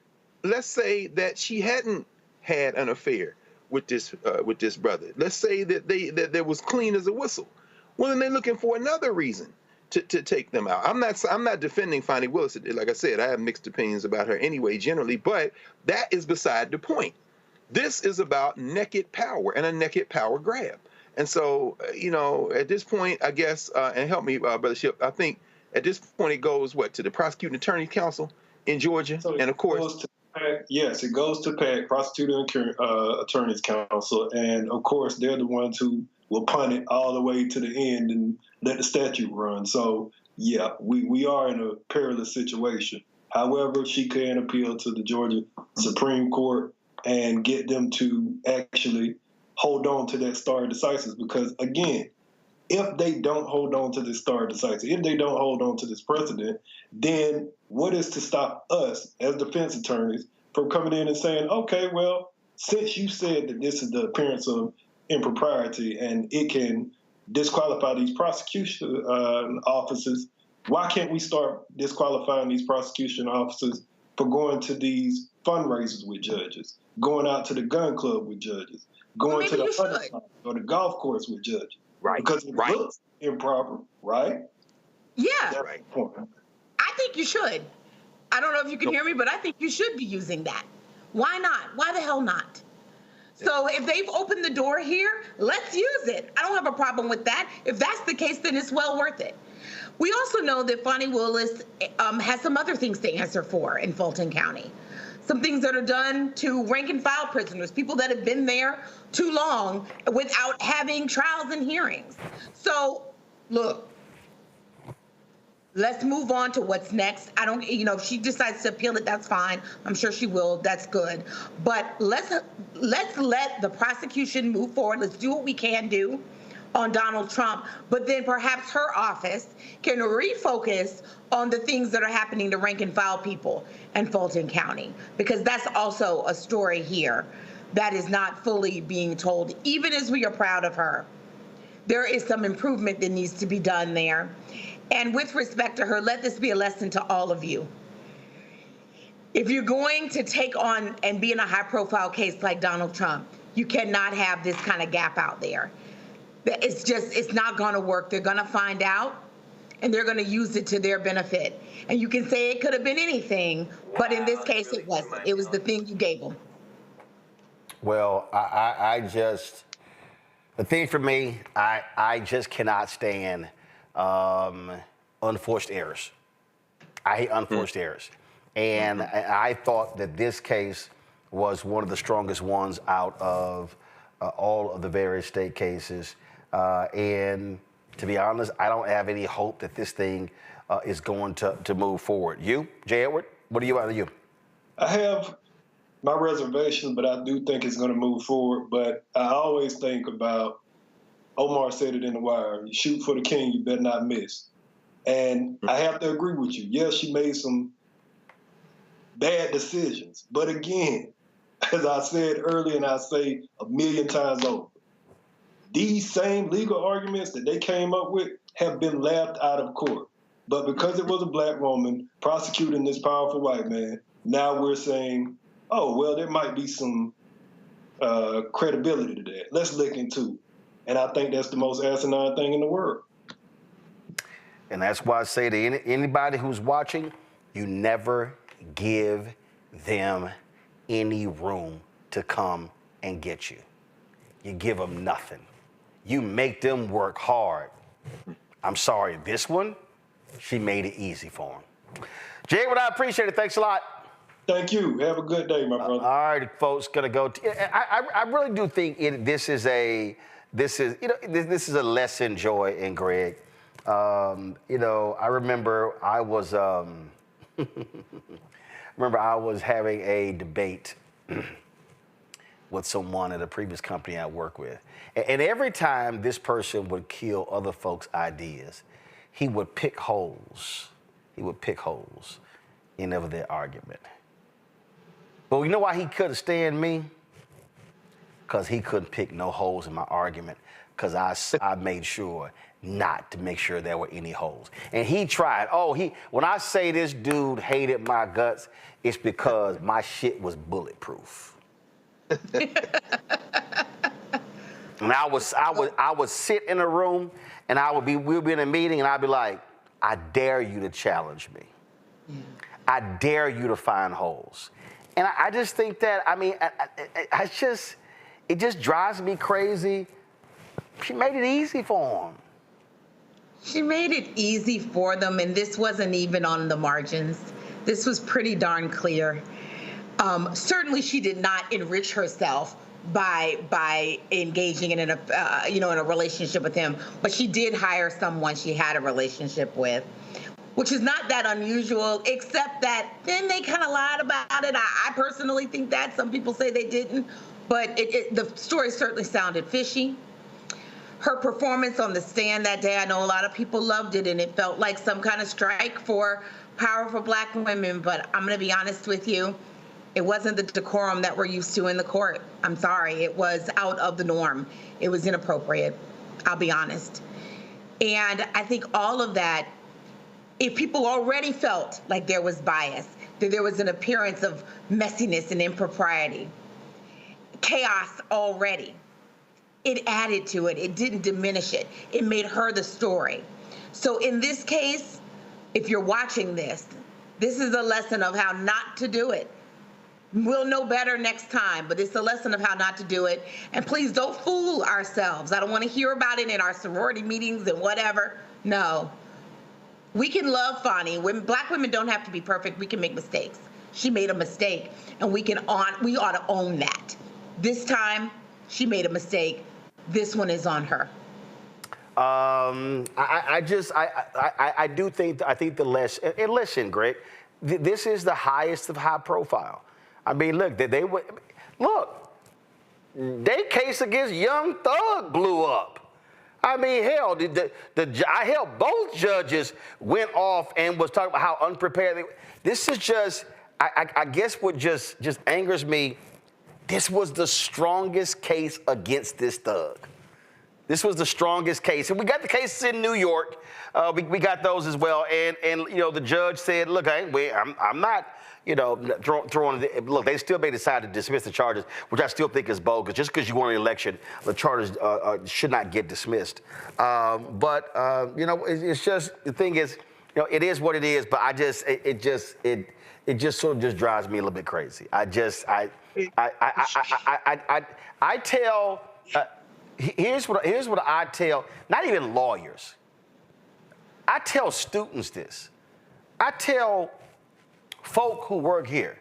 let's say that she hadn't had an affair with this brother. Let's say that there was clean as a whistle. Well, then they're looking for another reason to take them out. I'm not defending Fani Willis. Like I said, I have mixed opinions about her anyway, generally, but that is beside the point. This is about naked power and a naked power grab. And so, at this point, I guess, and help me, Brother Ship, I think at this point it goes, to the Prosecuting Attorney Council in Georgia? So and of course... Yes, it goes to PAC, Prosecuting Attorneys Council, and of course they're the ones who will punt it all the way to the end and let the statute run. So, yeah, we are in a perilous situation. However, she can appeal to the Georgia Supreme Court and get them to actually hold on to that stare decisis, because, again, if they don't hold on to this stare decisis, if they don't hold on to this precedent, then what is to stop us as defense attorneys from coming in and saying, okay, well, since you said that this is the appearance of impropriety and it can disqualify these prosecution officers, why can't we start disqualifying these prosecution officers for going to these fundraisers with judges, going out to the gun club with judges, going to the hunting or the golf course with judges? Right. Because it looks improper, right? Yeah. That's right. I think you should. I don't know if you can hear me, but I think you should be using that. Why not? Why the hell not? So if they've opened the door here, let's use it. I don't have a problem with that. If that's the case, then it's well worth it. We also know that Fani Willis has some other things to answer for in Fulton County. Some things that are done to rank and file prisoners, people that have been there too long without having trials and hearings. So, look, let's move on to what's next. If she decides to appeal it, that's fine. I'm sure she will. That's good. But let's let the prosecution move forward. Let's do what we can do on Donald Trump, but then perhaps her office can refocus on the things that are happening to rank and file people in Fulton County, because that's also a story here that is not fully being told, even as we are proud of her. There is some improvement that needs to be done there. And with respect to her, let this be a lesson to all of you. If you're going to take on and be in a high-profile case like Donald Trump, you cannot have this kind of gap out there. It's not going to work. They're going to find out, and they're going to use it to their benefit. And you can say it could have been anything, but in this case, it wasn't. It was the thing you gave them. Well, the thing for me, I just cannot stand unforced errors. I hate unforced errors. And I thought that this case was one of the strongest ones out of all of the various state cases. And to be honest, I don't have any hope that this thing is going to move forward. You, J. Edward, what do you want to you? I have my reservations, but I do think it's going to move forward. But I always think about, Omar said it in The Wire, you shoot for the king, you better not miss. And I have to agree with you. Yes, she made some bad decisions. But again, as I said earlier, and I say a million times over, these same legal arguments that they came up with have been laughed out of court. But because it was a black woman prosecuting this powerful white man, now we're saying, oh, well, there might be some credibility to that. Let's look into it. And I think that's the most asinine thing in the world. And that's why I say to anybody who's watching, you never give them any room to come and get you. You give them nothing. You make them work hard. I'm sorry, this one, she made it easy for him. Jay, I appreciate it. Thanks a lot. Thank you. Have a good day, my brother. All right, folks, gonna go. I really do think this is a lesson, Joy and Greg. You know, I remember I was having a debate with someone at a previous company I worked with. And every time this person would kill other folks' ideas, he would pick holes. He would pick holes in their argument. But you know why he couldn't stand me? Because he couldn't pick no holes in my argument, because I made sure not to make sure there were any holes. And he tried. When I say this dude hated my guts, it's because my shit was bulletproof. And I would sit in a room, and we'd be in a meeting, and I'd be like, I dare you to challenge me. Yeah. I dare you to find holes. And I just think that, it just drives me crazy. She made it easy for him. She made it easy for them, and this wasn't even on the margins. This was pretty darn clear. Certainly, she did not enrich herself by engaging in a relationship with him, but she did hire someone she had a relationship with, which is not that unusual, except that then they kind of lied about it. I personally think that. Some people say they didn't, but the story certainly sounded fishy. Her performance on the stand that day, I know a lot of people loved it, and it felt like some kind of strike for powerful Black women, but I'm going to be honest with you, it wasn't the decorum that we're used to in the court. I'm sorry. It was out of the norm. It was inappropriate. I'll be honest. And I think all of that, if people already felt like there was bias, that there was an appearance of messiness and impropriety, chaos already, it added to it. It didn't diminish it. It made her the story. So in this case, if you're watching this is a lesson of how not to do it. We'll know better next time, but it's a lesson of how not to do it. And please don't fool ourselves. I don't want to hear about it in our sorority meetings and whatever. No. We can love Fani. Black women don't have to be perfect. We can make mistakes. She made a mistake, and we ought to own that. This time, she made a mistake. This one is on her. I think the less, and listen, Greg, this is the highest of high profile. I mean, look, their case against Young Thug blew up. I mean, hell, both judges went off and was talking about how unprepared they were. This is just, I guess what just angers me, this was the strongest case against this thug. This was the strongest case. And we got the cases in New York. We got those as well. And the judge said, look, I'm not, throwing look, they still may decide to dismiss the charges, which I still think is bogus. Just because you won an election, the charges should not get dismissed. It's just, the thing is, it is what it is, but it just sort of just drives me a little bit crazy. Here's what I tell, not even lawyers. I tell students this. I tell folk who work here,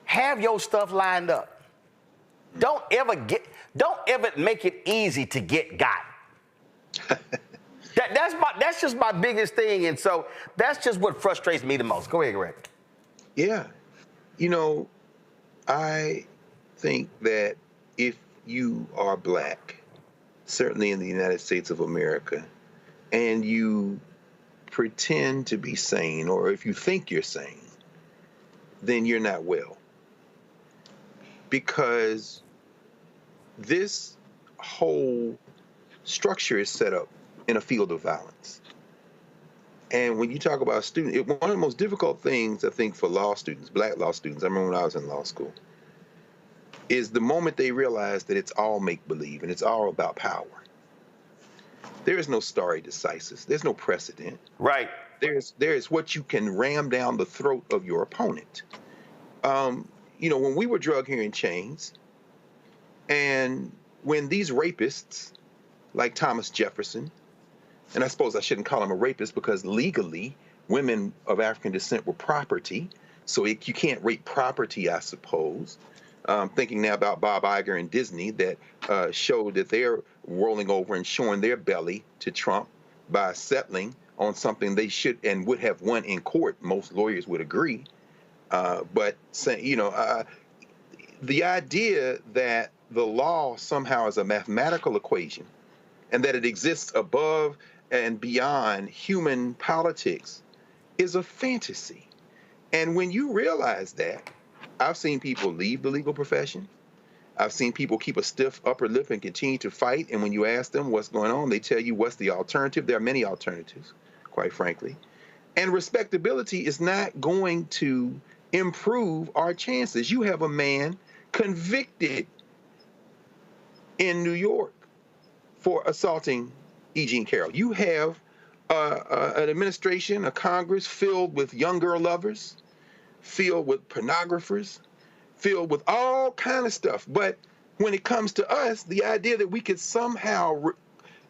have your stuff lined up. Don't ever make it easy to get got. That's just my biggest thing, and so that's just what frustrates me the most. Go ahead, Greg. Yeah. I think that if you are Black, certainly in the United States of America, and you pretend to be sane, or if you think you're sane, then you're not well. Because this whole structure is set up in a field of violence. And when you talk about students, one of the most difficult things, I think, for law students, Black law students, I remember when I was in law school, is the moment they realize that it's all make-believe and it's all about power. There is no stare decisis. There's no precedent. Right. There's what you can ram down the throat of your opponent. When we were drug here in chains, and when these rapists, like Thomas Jefferson, and I suppose I shouldn't call him a rapist because legally women of African descent were property, so you can't rape property, I suppose. Thinking now about Bob Iger and Disney that showed that they're rolling over and showing their belly to Trump by settling on something they should and would have won in court. Most lawyers would agree. But the idea that the law somehow is a mathematical equation and that it exists above and beyond human politics is a fantasy. And when you realize that, I've seen people leave the legal profession. I've seen people keep a stiff upper lip and continue to fight. And when you ask them what's going on, they tell you what's the alternative. There are many alternatives, quite frankly. And respectability is not going to improve our chances. You have a man convicted in New York for assaulting E. Jean Carroll. You have an administration, a Congress filled with young girl lovers, filled with pornographers, filled with all kind of stuff. But when it comes to us, the idea that we could somehow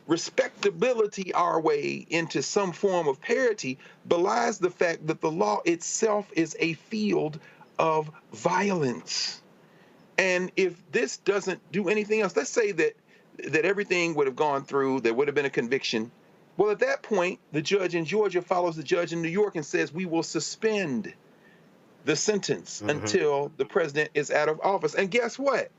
respectability our way into some form of parity belies the fact that the law itself is a field of violence. And if this doesn't do anything else, let's say that everything would have gone through, there would have been a conviction. Well, at that point, the judge in Georgia follows the judge in New York and says, we will suspend the sentence until the president is out of office. And guess what?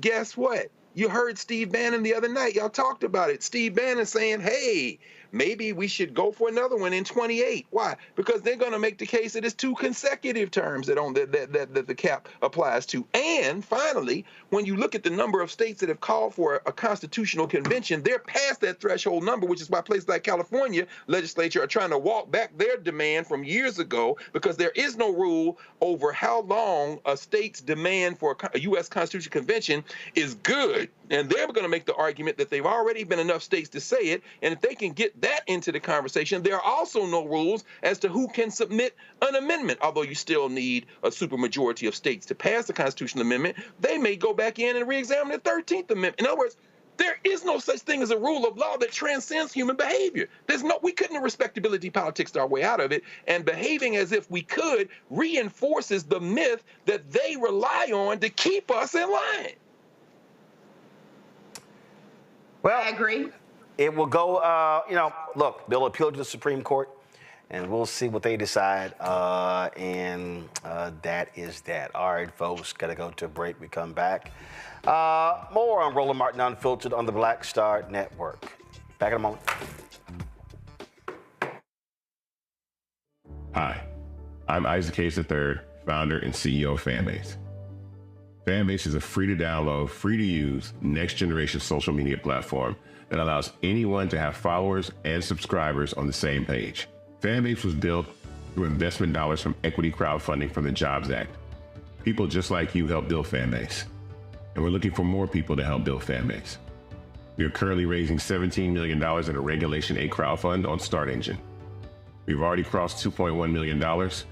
Guess what? You heard Steve Bannon the other night. Y'all talked about it. Steve Bannon saying, hey, maybe we should go for another one in 28. Why? Because they're going to make the case that it's 2 consecutive terms that the cap applies to. And finally, when you look at the number of states that have called for a constitutional convention, they're past that threshold number, which is why places like California legislature are trying to walk back their demand from years ago, because there is no rule over how long a state's demand for a U.S. Constitutional Convention is good. And they're going to make the argument that they've already been enough states to say it. And if they can get that into the conversation, there are also no rules as to who can submit an amendment. Although you still need a supermajority of states to pass the constitutional amendment, they may go back in and re-examine the 13th Amendment. In other words, there is no such thing as a rule of law that transcends human behavior. We couldn't have respectability politics our way out of it. And behaving as if we could reinforces the myth that they rely on to keep us in line. Well, I agree. It will go, look, they'll appeal to the Supreme Court, and we'll see what they decide. And that is that. All right, folks, got to go to a break. We come back. More on Roland Martin Unfiltered on the Black Star Network. Back in a moment. Hi, I'm Isaac Hayes III, founder and CEO of Fanbase. Fanbase is a free-to-download, free-to-use, next-generation social media platform that allows anyone to have followers and subscribers on the same page. Fanbase was built through investment dollars from equity crowdfunding from the Jobs Act. People just like you help build Fanbase, and we're looking for more people to help build Fanbase. We are currently raising $17 million in a Regulation A crowdfund on Start Engine. We've already crossed $2.1 million, but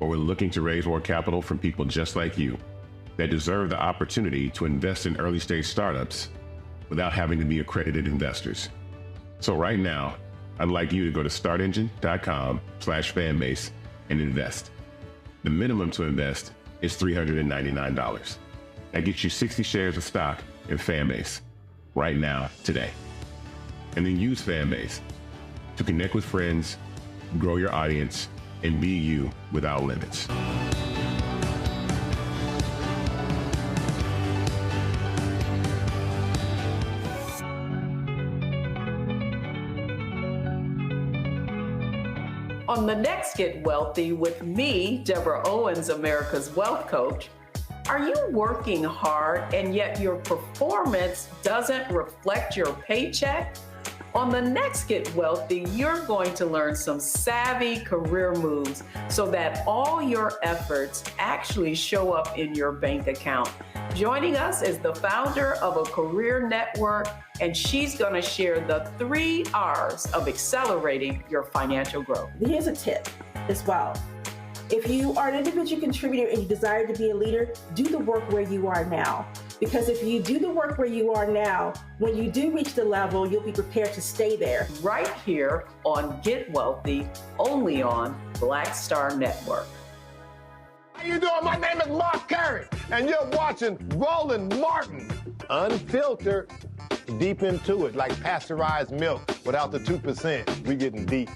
we're looking to raise more capital from people just like you that deserve the opportunity to invest in early-stage startups without having to be accredited investors. So right now, I'd like you to go to startengine.com/fanbase and invest. The minimum to invest is $399. That gets you 60 shares of stock in Fanbase right now, today. And then use Fanbase to connect with friends, grow your audience, and be you without limits. On the next Get Wealthy with me, Deborah Owens, America's Wealth Coach, are you working hard and yet your performance doesn't reflect your paycheck? On the next Get Wealthy, you're going to learn some savvy career moves so that all your efforts actually show up in your bank account. Joining us is the founder of a career network, and she's going to share the 3 R's of accelerating your financial growth. Here's a tip as well. If you are an individual contributor and you desire to be a leader, do the work where you are now. Because if you do the work where you are now, when you do reach the level, you'll be prepared to stay there. Right here on Get Wealthy, only on Black Star Network. How you doing? My name is Mark Curry, and you're watching Roland Martin Unfiltered. deep into it, like pasteurized milk without the 2%. We getting deep.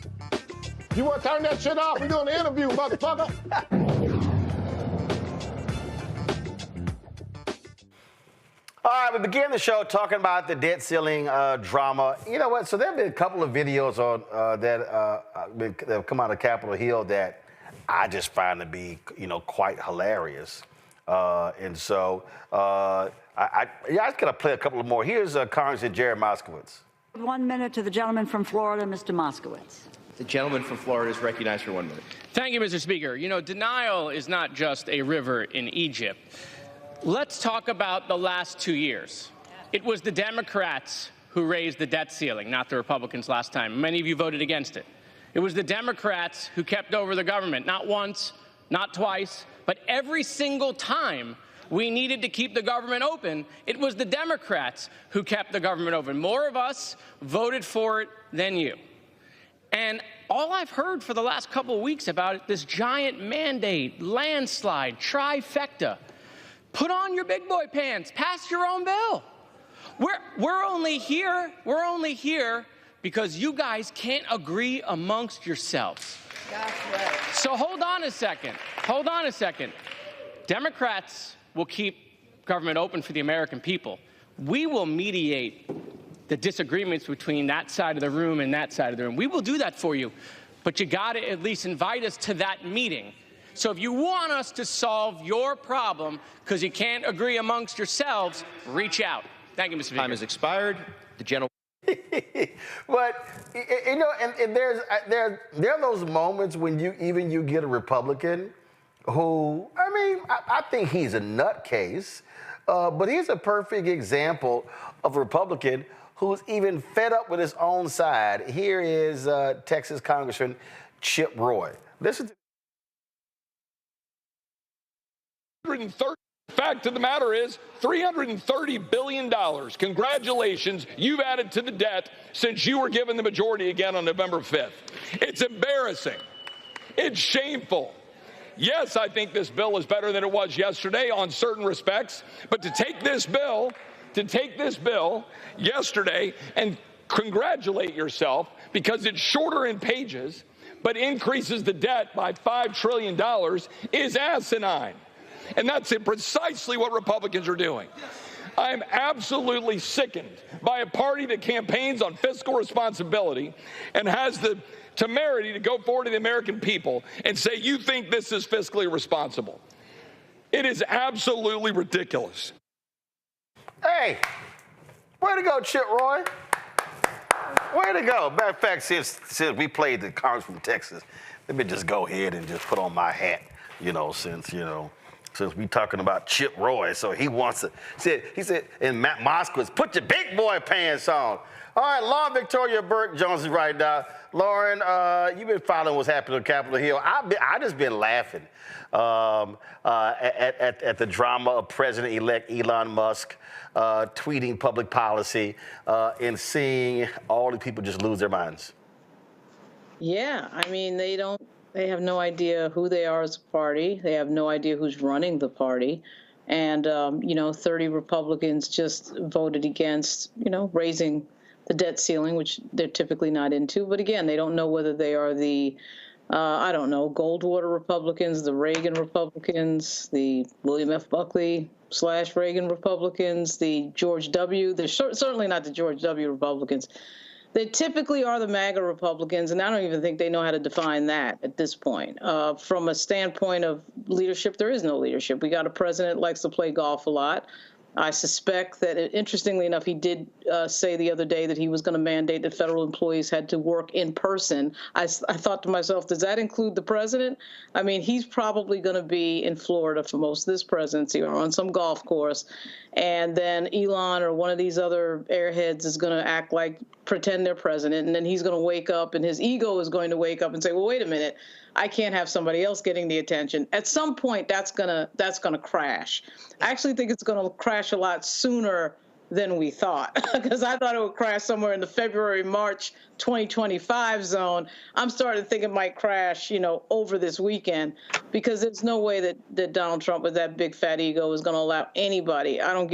You want to turn that shit off? We're doing the interview, motherfucker. All right, we began the show talking about the debt ceiling drama. You know what? So there have been a couple of videos on that have come out of Capitol Hill that I just find to be, quite hilarious. And so I just gotta play a couple of more. Here's Congressman Jared Moskowitz. 1 minute to the gentleman from Florida, Mr. Moskowitz. The gentleman from Florida is recognized for 1 minute. Thank you, Mr. Speaker. Denial is not just a river in Egypt. Let's talk about the last 2 years. It was the Democrats who raised the debt ceiling, not the Republicans last time. Many of you voted against it. It was the Democrats who kept over the government, not once, not twice, but every single time we needed to keep the government open, it was the Democrats who kept the government open. More of us voted for it than you. And all I've heard for the last couple of weeks about it, this giant mandate, landslide, trifecta. Put on your big boy pants, pass your own bill. We're only here because you guys can't agree amongst yourselves. That's right. So hold on a second. Democrats will keep government open for the American people. We will mediate the disagreements between that side of the room and that side of the room. We will do that for you, but you got to at least invite us to that meeting. So if you want us to solve your problem because you can't agree amongst yourselves, reach out. Thank you, Mr. Speaker. Time has expired. The gentleman. But and there are those moments when you get a Republican who, I think he's a nutcase, but he's a perfect example of a Republican who's even fed up with his own side. Here is Texas Congressman Chip Roy. Listen to. Fact of the matter is, $330 billion. Congratulations, you've added to the debt since you were given the majority again on November 5th. It's embarrassing. It's shameful. Yes, I think this bill is better than it was yesterday on certain respects, but to take this bill yesterday and congratulate yourself because it's shorter in pages, but increases the debt by $5 trillion is asinine. And that's precisely what Republicans are doing. I'm absolutely sickened by a party that campaigns on fiscal responsibility and has the temerity to go forward to the American people and say, you think this is fiscally responsible. It is absolutely ridiculous. Hey, way to go, Chip Roy. Way to go. Matter of fact, since we played the Congressman from Texas, let me just go ahead and just put on my hat, since we talking about Chip Roy, so he wants to. He said, and Matt Moskowitz, put your big boy pants on. All right, Lauren Victoria Burke Jones is right now. Lauren, you've been following what's happening on Capitol Hill. I just been laughing at the drama of President-elect Elon Musk tweeting public policy and seeing all the people just lose their minds. Yeah, they have no idea who they are as a party. They have no idea who's running the party. And, 30 Republicans just voted against, raising the debt ceiling, which they're typically not into. But again, they don't know whether they are the, Goldwater Republicans, the Reagan Republicans, the William F. Buckley / Reagan Republicans, the George W. They're certainly not the George W. Republicans. They typically are the MAGA Republicans, and I don't even think they know how to define that at this point. From a standpoint of leadership, there is no leadership. We got a president that likes to play golf a lot. I suspect that, interestingly enough, he did say the other day that he was going to mandate that federal employees had to work in person. I thought to myself, does that include the president? He's probably going to be in Florida for most of this presidency or on some golf course. And then Elon or one of these other airheads is going to pretend they're president. And then he's going to wake up and his ego is going to wake up and say, well, wait a minute, I can't have somebody else getting the attention. At some point, that's gonna crash. I actually think it's going to crash a lot sooner than we thought, because I thought it would crash somewhere in the February, March 2025 zone. I'm starting to think it might crash, over this weekend, because there's no way that Donald Trump with that big fat ego is going to allow anybody. I don't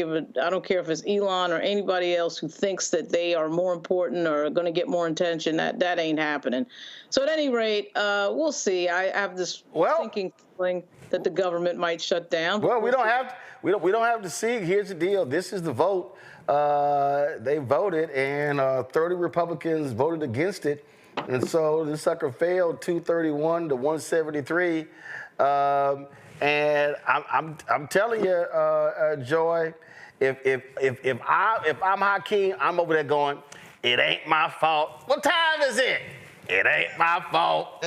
care if it's Elon or anybody else who thinks that they are more important or going to get more attention. That ain't happening. So at any rate, we'll see. I have this thinking feeling that the government might shut down. Well, we don't have to see. Here's the deal. This is the vote. They voted, and 30 Republicans voted against it, and so the sucker failed 231 to 173. And I'm telling you, Joy, if I'm Hakeem, I'm over there going, it ain't my fault. What time is it? It ain't my fault.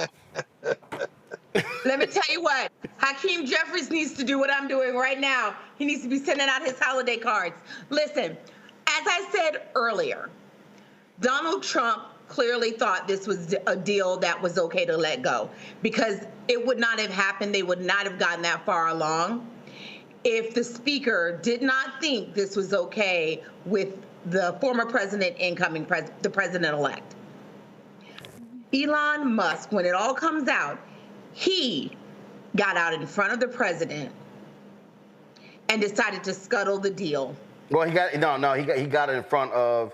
Let me tell you what, Hakeem Jeffries needs to do what I'm doing right now. He needs to be sending out his holiday cards. Listen, as I said earlier, Donald Trump clearly thought this was a deal that was okay to let go, because it would not have happened. They would not have gotten that far along if the speaker did not think this was okay with the former president, the president-elect. Elon Musk, when it all comes out, he got out in front of the president and decided to scuttle the deal. Well, he got it in front of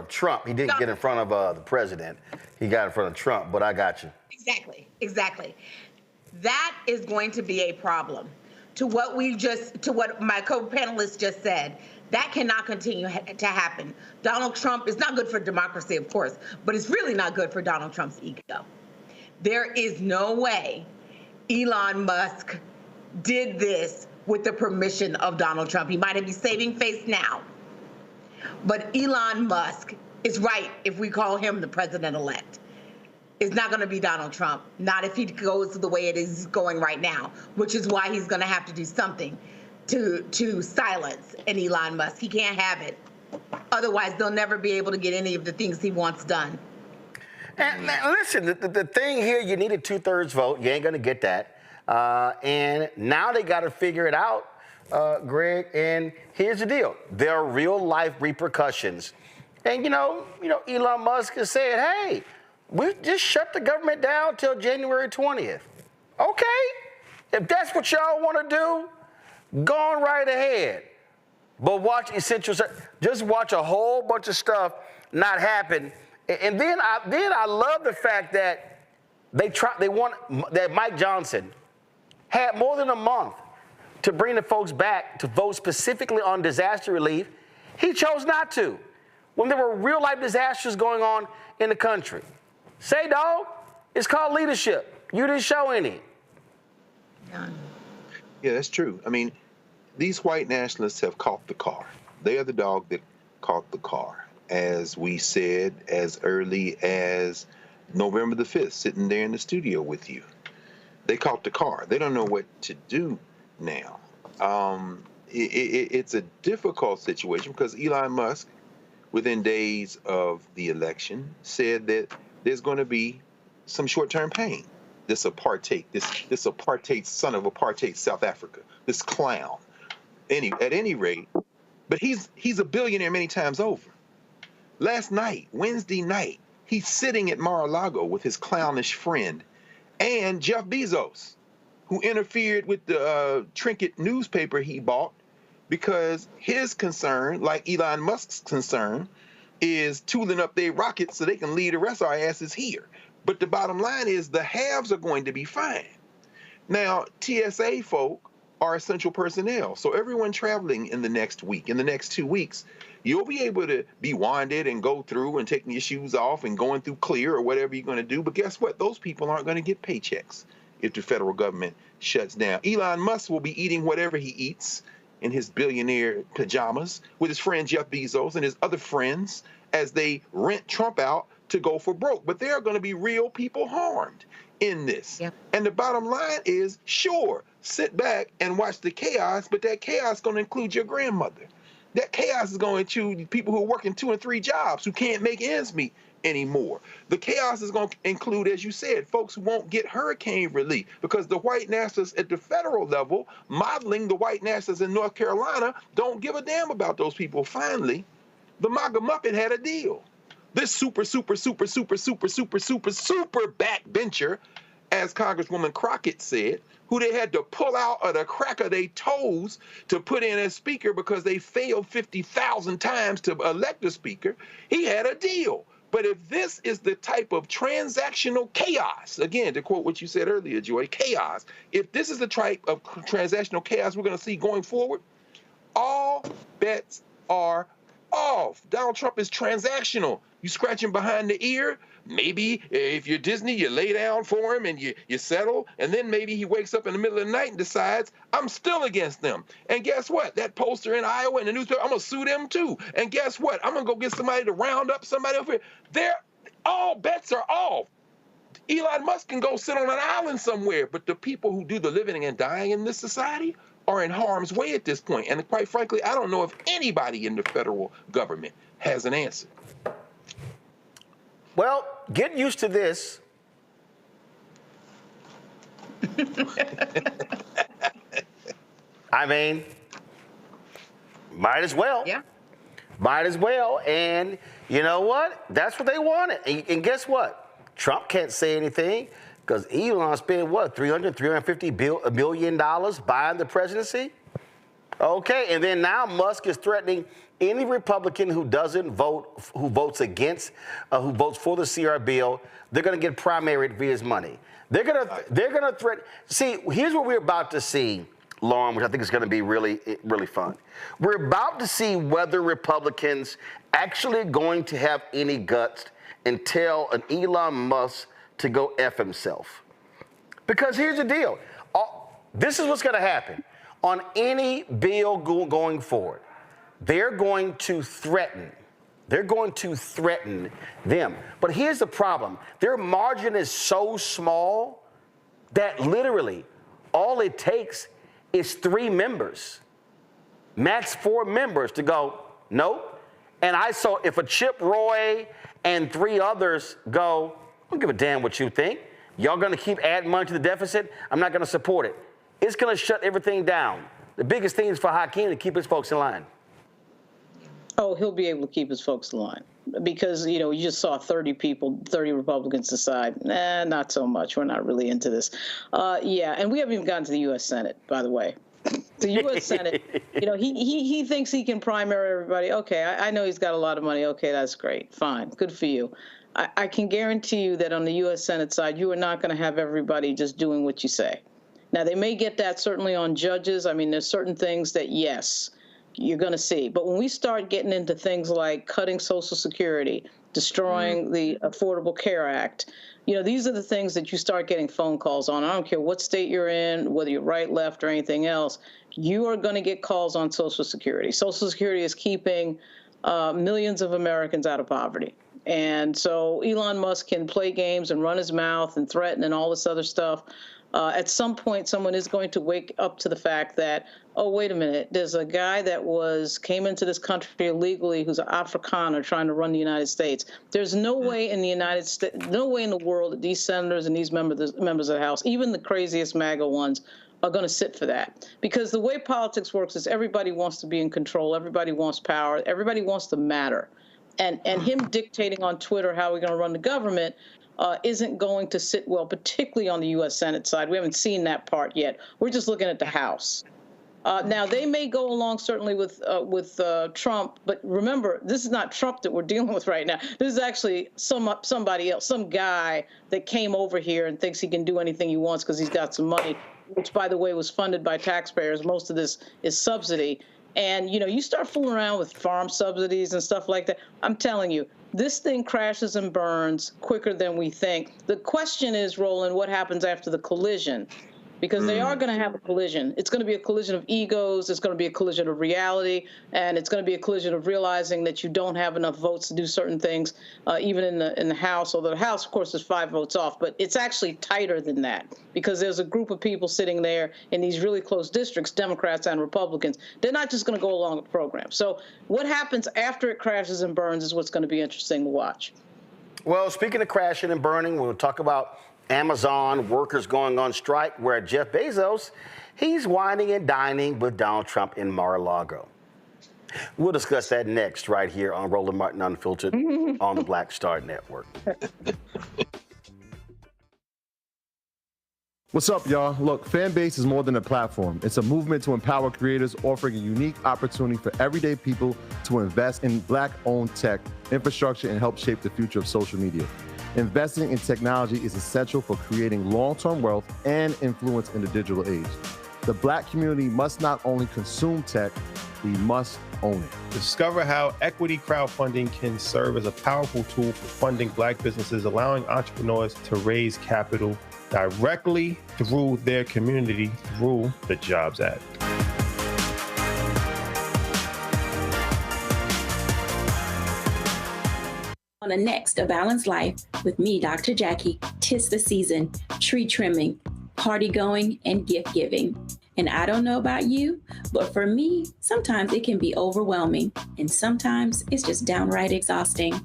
Trump. He didn't get in front of the president. He got in front of Trump. But I got you. Exactly. That is going to be a problem. To what my co-panelists just said, that cannot continue to happen. Donald Trump is not good for democracy, of course, but it's really not good for Donald Trump's ego. There is no way Elon Musk did this with the permission of Donald Trump. He might be saving face now, but Elon Musk is right if we call him the president-elect. It's not going to be Donald Trump, not if he goes the way it is going right now, which is why he's going to have to do something to silence an Elon Musk. He can't have it. Otherwise, they'll never be able to get any of the things he wants done. And listen, the thing here, you need a 2/3 vote. You ain't going to get that. And now they got to figure it out, Greg. And here's the deal. There are real life repercussions. And, Elon Musk is saying, hey, we just shut the government down till January 20th. Okay. If that's what y'all want to do, go on right ahead. But watch just watch a whole bunch of stuff not happen. And then I love the fact that that Mike Johnson had more than a month to bring the folks back to vote specifically on disaster relief. He chose not to when there were real life disasters going on in the country. Say, dog, it's called leadership. You didn't show any. Yeah, that's true. I mean, these white nationalists have caught the car. They are the dog that caught the car. As we said, as early as November the 5th, sitting there in the studio with you. They caught the car. They don't know what to do now. It's a difficult situation because Elon Musk, within days of the election, said that there's going to be some short-term pain. This apartheid, this apartheid son of apartheid South Africa, this clown. At any rate, but he's a billionaire many times over. Last night, Wednesday night, he's sitting at Mar-a-Lago with his clownish friend and Jeff Bezos, who interfered with the trinket newspaper he bought because his concern, like Elon Musk's concern, is tooling up their rockets so they can leave the rest of our asses here. But the bottom line is the haves are going to be fine. Now, TSA folk are essential personnel. So everyone traveling in the next week, in the next 2 weeks, you'll be able to be wanded and go through and taking your shoes off and going through clear or whatever you're going to do. But guess what? Those people aren't going to get paychecks if the federal government shuts down. Elon Musk will be eating whatever he eats in his billionaire pajamas with his friend Jeff Bezos and his other friends as they rent Trump out to go for broke. But there are going to be real people harmed in this. Yep. And the bottom line is, sure, sit back and watch the chaos, but that chaos is going to include your grandmother. That chaos is going to include people who are working 2 and 3 jobs, who can't make ends meet. anymore. The chaos is going to include, as you said, folks who won't get hurricane relief because the white nationalists at the federal level, modeling the white nationalists in North Carolina, don't give a damn about those people. Finally, the MAGA Muppet had a deal. This super backbencher, as Congresswoman Crockett said, who they had to pull out of the crack of their toes to put in as speaker because they failed 50,000 times to elect a speaker, he had a deal. But if this is the type of transactional chaos, again, to quote what you said earlier, Joy, chaos, if this is the type of transactional chaos we're going to see going forward, all bets are off. Donald Trump is transactional. You scratch him behind the ear, maybe if you're Disney, you lay down for him and you settle, and then maybe he wakes up in the middle of the night and decides, I'm still against them. And guess what? That poster in Iowa in the newspaper, I'm going to sue them too. And guess what? I'm going to go get somebody to round up somebody over here. All bets are off. Elon Musk can go sit on an island somewhere, but the people who do the living and dying in this society are in harm's way at this point. And quite frankly, I don't know if anybody in the federal government has an answer. Well, get used to this. I mean, might as well. Yeah. Might as well. And you know what? That's what they wanted. And guess what? Trump can't say anything because Elon spent what, $350 million buying the presidency? Okay, and then now Musk is threatening any Republican who doesn't vote, who votes for the CR bill, they're going to get primaried via his money. They're going to threaten. See, here's what we're about to see, Lauren, which I think is going to be really, really fun. We're about to see whether Republicans actually going to have any guts and tell an Elon Musk to go F himself. Because here's the deal. This is what's going to happen. On any bill going forward, they're going to threaten. They're going to threaten them. But here's the problem. Their margin is so small that literally all it takes is 3 members, max 4 members to go, nope. And if a Chip Roy and 3 others go, I don't give a damn what you think. Y'all going to keep adding money to the deficit? I'm not going to support it. It's going to shut everything down. The biggest thing is for Hakeem to keep his folks in line. Oh, he'll be able to keep his folks in line because, you just saw 30 Republicans decide, not so much. We're not really into this. Yeah, and we haven't even gotten to the U.S. Senate, by the way. The U.S. Senate, he thinks he can primary everybody. Okay, I know he's got a lot of money. Okay, that's great. Fine. Good for you. I can guarantee you that on the U.S. Senate side, you are not going to have everybody just doing what you say. Now, they may get that certainly on judges. I mean, there's certain things that, yes, you're going to see. But when we start getting into things like cutting Social Security, destroying the Affordable Care Act, these are the things that you start getting phone calls on. I don't care what state you're in, whether you're right, left, or anything else. You are going to get calls on Social Security. Social Security is keeping millions of Americans out of poverty. And so Elon Musk can play games and run his mouth and threaten and all this other stuff. At some point, someone is going to wake up to the fact that, oh, wait a minute, there's a guy that came into this country illegally who's an Afrikaner trying to run the United States. There's no way in the United States, no way in the world that these senators and these members of the House, even the craziest MAGA ones, are going to sit for that. Because the way politics works is everybody wants to be in control. Everybody wants power. Everybody wants to matter. And him dictating on Twitter how we're going to run the government isn't going to sit well, particularly on the U.S. Senate side. We haven't seen that part yet. We're just looking at the House. Now, they may go along certainly with Trump, but remember, this is not Trump that we're dealing with right now. This is actually somebody else, some guy that came over here and thinks he can do anything he wants because he's got some money, which, by the way, was funded by taxpayers. Most of this is subsidy. And, you start fooling around with farm subsidies and stuff like that. I'm telling you, this thing crashes and burns quicker than we think. The question is, Roland, what happens after the collision? Because they are going to have a collision. It's going to be a collision of egos. It's going to be a collision of reality. And it's going to be a collision of realizing that you don't have enough votes to do certain things, even in the House. Although the House, of course, is 5 votes off. But it's actually tighter than that because there's a group of people sitting there in these really close districts, Democrats and Republicans. They're not just going to go along with the program. So what happens after it crashes and burns is what's going to be interesting to watch. Well, speaking of crashing and burning, we'll talk about Amazon workers going on strike, where Jeff Bezos, he's whining and dining with Donald Trump in Mar-a-Lago. We'll discuss that next right here on Roland Martin Unfiltered on the Black Star Network. What's up, y'all? Look, Fanbase is more than a platform. It's a movement to empower creators, offering a unique opportunity for everyday people to invest in Black-owned tech, infrastructure, and help shape the future of social media. Investing in technology is essential for creating long-term wealth and influence in the digital age. The Black community must not only consume tech, we must own it. Discover how equity crowdfunding can serve as a powerful tool for funding Black businesses, allowing entrepreneurs to raise capital directly through their community through the Jobs Act. On the next A Balanced Life with me, Dr. Jackie, 'tis the season, tree trimming, party going, and gift giving. And I don't know about you, but for me, sometimes it can be overwhelming, and sometimes it's just downright exhausting.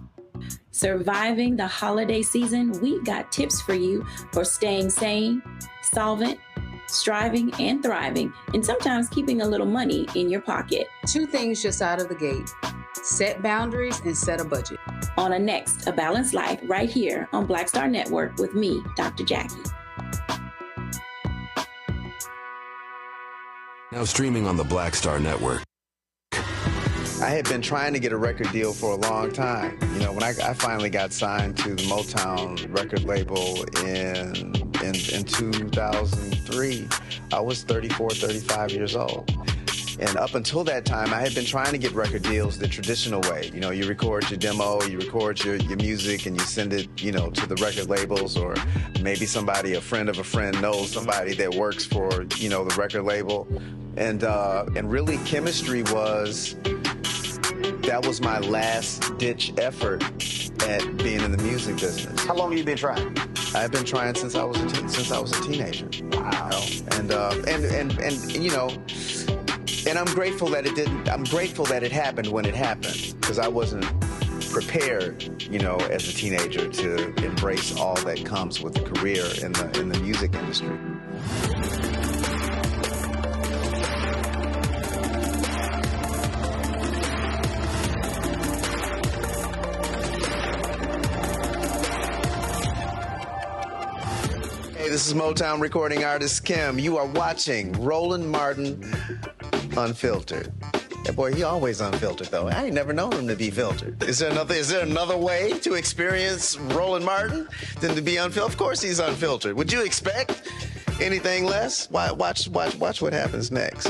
Surviving the holiday season, we've got tips for you for staying sane, solvent, striving, and thriving, and sometimes keeping a little money in your pocket. 2 things just out of the gate. Set boundaries and set a budget. On a next A Balanced Life right here on Black Star Network with me, Dr. Jackie. Now streaming on the Black Star Network. I had been trying to get a record deal for a long time. You know, when I finally got signed to the Motown record label in 2003, I was 34, 35 years old. And up until that time, I had been trying to get record deals the traditional way. You know, you record your demo, you record your music, and you send it, you know, to the record labels, or maybe somebody, a friend of a friend, knows somebody that works for, you know, the record label. And really, chemistry was, that was my last ditch effort at being in the music business. How long have you been trying? I've been trying since I was a teenager. Wow. And you know. And I'm grateful that it didn't. I'm grateful that it happened when it happened, because I wasn't prepared, you know, as a teenager to embrace all that comes with a career in the music industry. Hey, this is Motown recording artist Kim. You are watching Roland Martin Unfiltered. That boy, he always unfiltered though. I ain't never known him to be filtered. Is there another way to experience Roland Martin than to be unfiltered? Of course he's unfiltered. Would you expect anything less? Watch what happens next.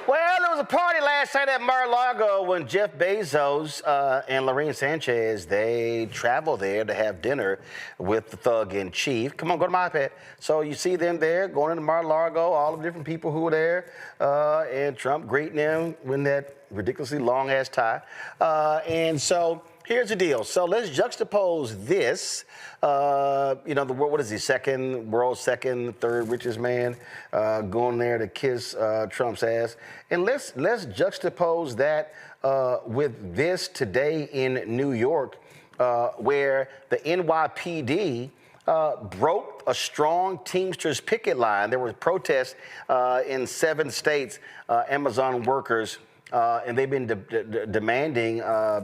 Well, there was a party last night at Mar-a-Lago when Jeff Bezos and Lorraine Sanchez, they traveled there to have dinner with the thug-in-chief. Come on, go to my iPad. So you see them there going into Mar-a-Lago, all the different people who were there, and Trump greeting them with that ridiculously long-ass tie. And so here's the deal. So let's juxtapose this. You know, what is he, world's second, third richest man, going there to kiss Trump's ass. And let's juxtapose that with this today in New York, where the NYPD broke a strong Teamsters picket line. There were protests in 7 states, Amazon workers, and they've been demanding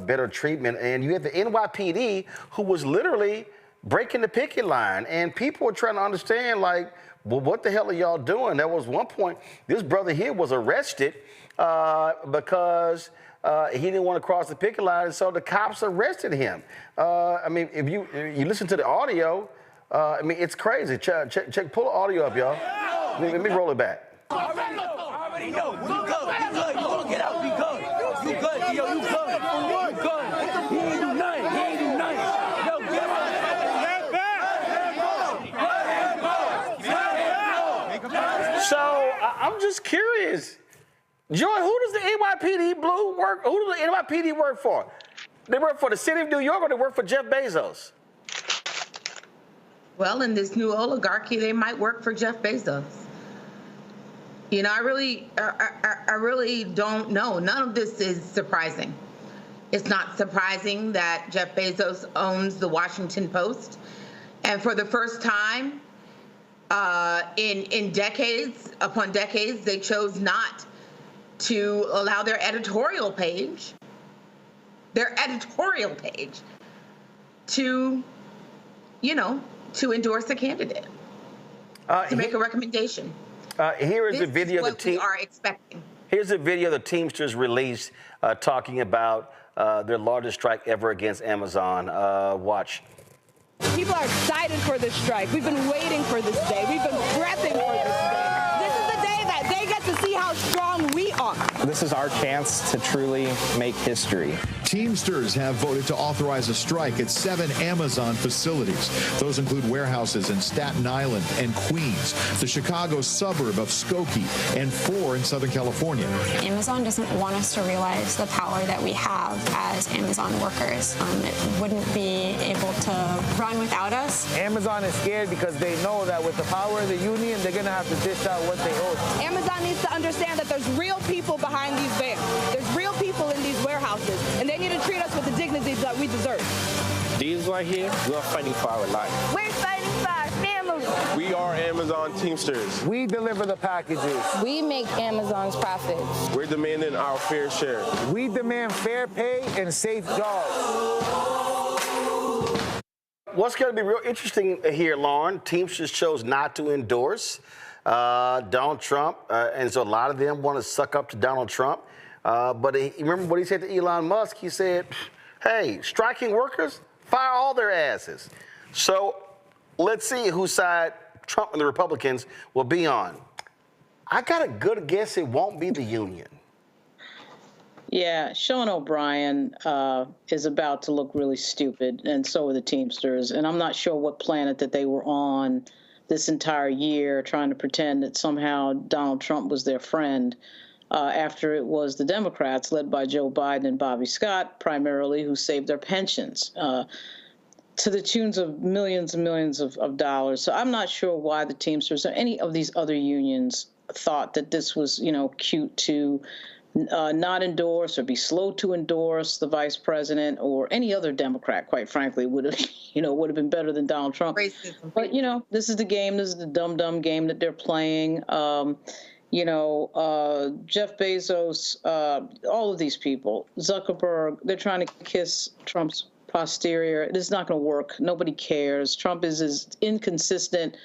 better treatment. And you have the NYPD, who was literally breaking the picket line. And people were trying to understand, like, well, what the hell are y'all doing? There was one point, this brother here was arrested because he didn't want to cross the picket line, and so the cops arrested him. I mean, if you listen to the audio, I mean, it's crazy. Check, pull the audio up, y'all. Let me roll it back. Already know. You good. You gonna get out. Be good. You good. Yo, you good. You good. He ain't do nothing. Yo, get out. So I'm just curious, Joy, who does the NYPD work? Who does the NYPD work for? They work for the city of New York, or they work for Jeff Bezos? Well, in this new oligarchy, they might work for Jeff Bezos. You know, I really don't know. None of this is surprising. It's not surprising that Jeff Bezos owns the Washington Post. And for the first time in decades upon decades, they chose not to allow their editorial page to, you know, to endorse a candidate, to make a recommendation. Here is This a video is what we are expecting. Here's a video the Teamsters released talking about their largest strike ever against Amazon. Watch. People are excited for this strike. We've been waiting for this day. We've been prepping for this day. This is the day that they get to see how strong we are. This is our chance to truly make history. Teamsters have voted to authorize a strike at 7 Amazon facilities. Those include warehouses in Staten Island and Queens, the Chicago suburb of Skokie, and 4 in Southern California. Amazon doesn't want us to realize the power that we have as Amazon workers. It wouldn't be able to run without us. Amazon is scared because they know that with the power of the union, they're going to have to dish out what they owe. Amazon needs to understand that there's real people behind these vans. There's real people in these warehouses, and they need to treat us with the dignity that we deserve. These right here, we're fighting for our life. We're fighting for our families. We are Amazon Teamsters. We deliver the packages. We make Amazon's profits. We're demanding our fair share. We demand fair pay and safe jobs. What's going to be real interesting here, Lauren, Teamsters chose not to endorse Donald Trump, and so a lot of them want to suck up to Donald Trump. But remember what he said to Elon Musk? He said, hey, striking workers, fire all their asses. So let's see whose side Trump and the Republicans will be on. I got a good guess it won't be the union. Yeah, Sean O'Brien is about to look really stupid, and so are the Teamsters. And I'm not sure what planet that they were on this entire year trying to pretend that somehow Donald Trump was their friend after it was the Democrats, led by Joe Biden and Bobby Scott, primarily, who saved their pensions to the tunes of millions and millions of dollars. So I'm not sure why the Teamsters or any of these other unions thought that this was, you know, cute to not endorse or be slow to endorse the vice president or any other Democrat, quite frankly, would have been better than Donald Trump. Racism. But, you know, this is the game. This is the dumb game that they're playing. Jeff Bezos, all of these people, Zuckerberg, they're trying to kiss Trump's posterior. This is not going to work. Nobody cares. Trump is as inconsistent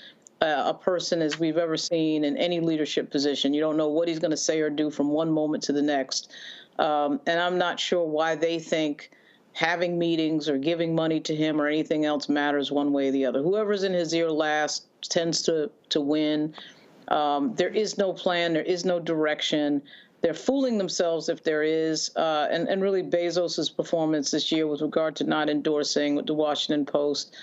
a person as we've ever seen in any leadership position. You don't know what he's going to say or do from one moment to the next. And I'm not sure why they think having meetings or giving money to him or anything else matters one way or the other. Whoever's in his ear last tends to win. There is no plan. There is no direction. They're fooling themselves if there is. And really Bezos's performance this year with regard to not endorsing the Washington Post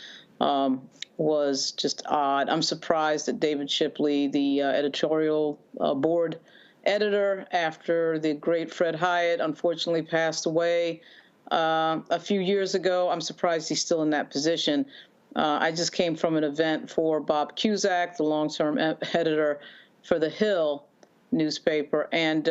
was just odd. I'm surprised that David Shipley, the editorial board editor, after the great Fred Hyatt unfortunately passed away a few years ago, I'm surprised he's still in that position. I just came from an event for Bob Cusack, the long-term editor for The Hill newspaper. And,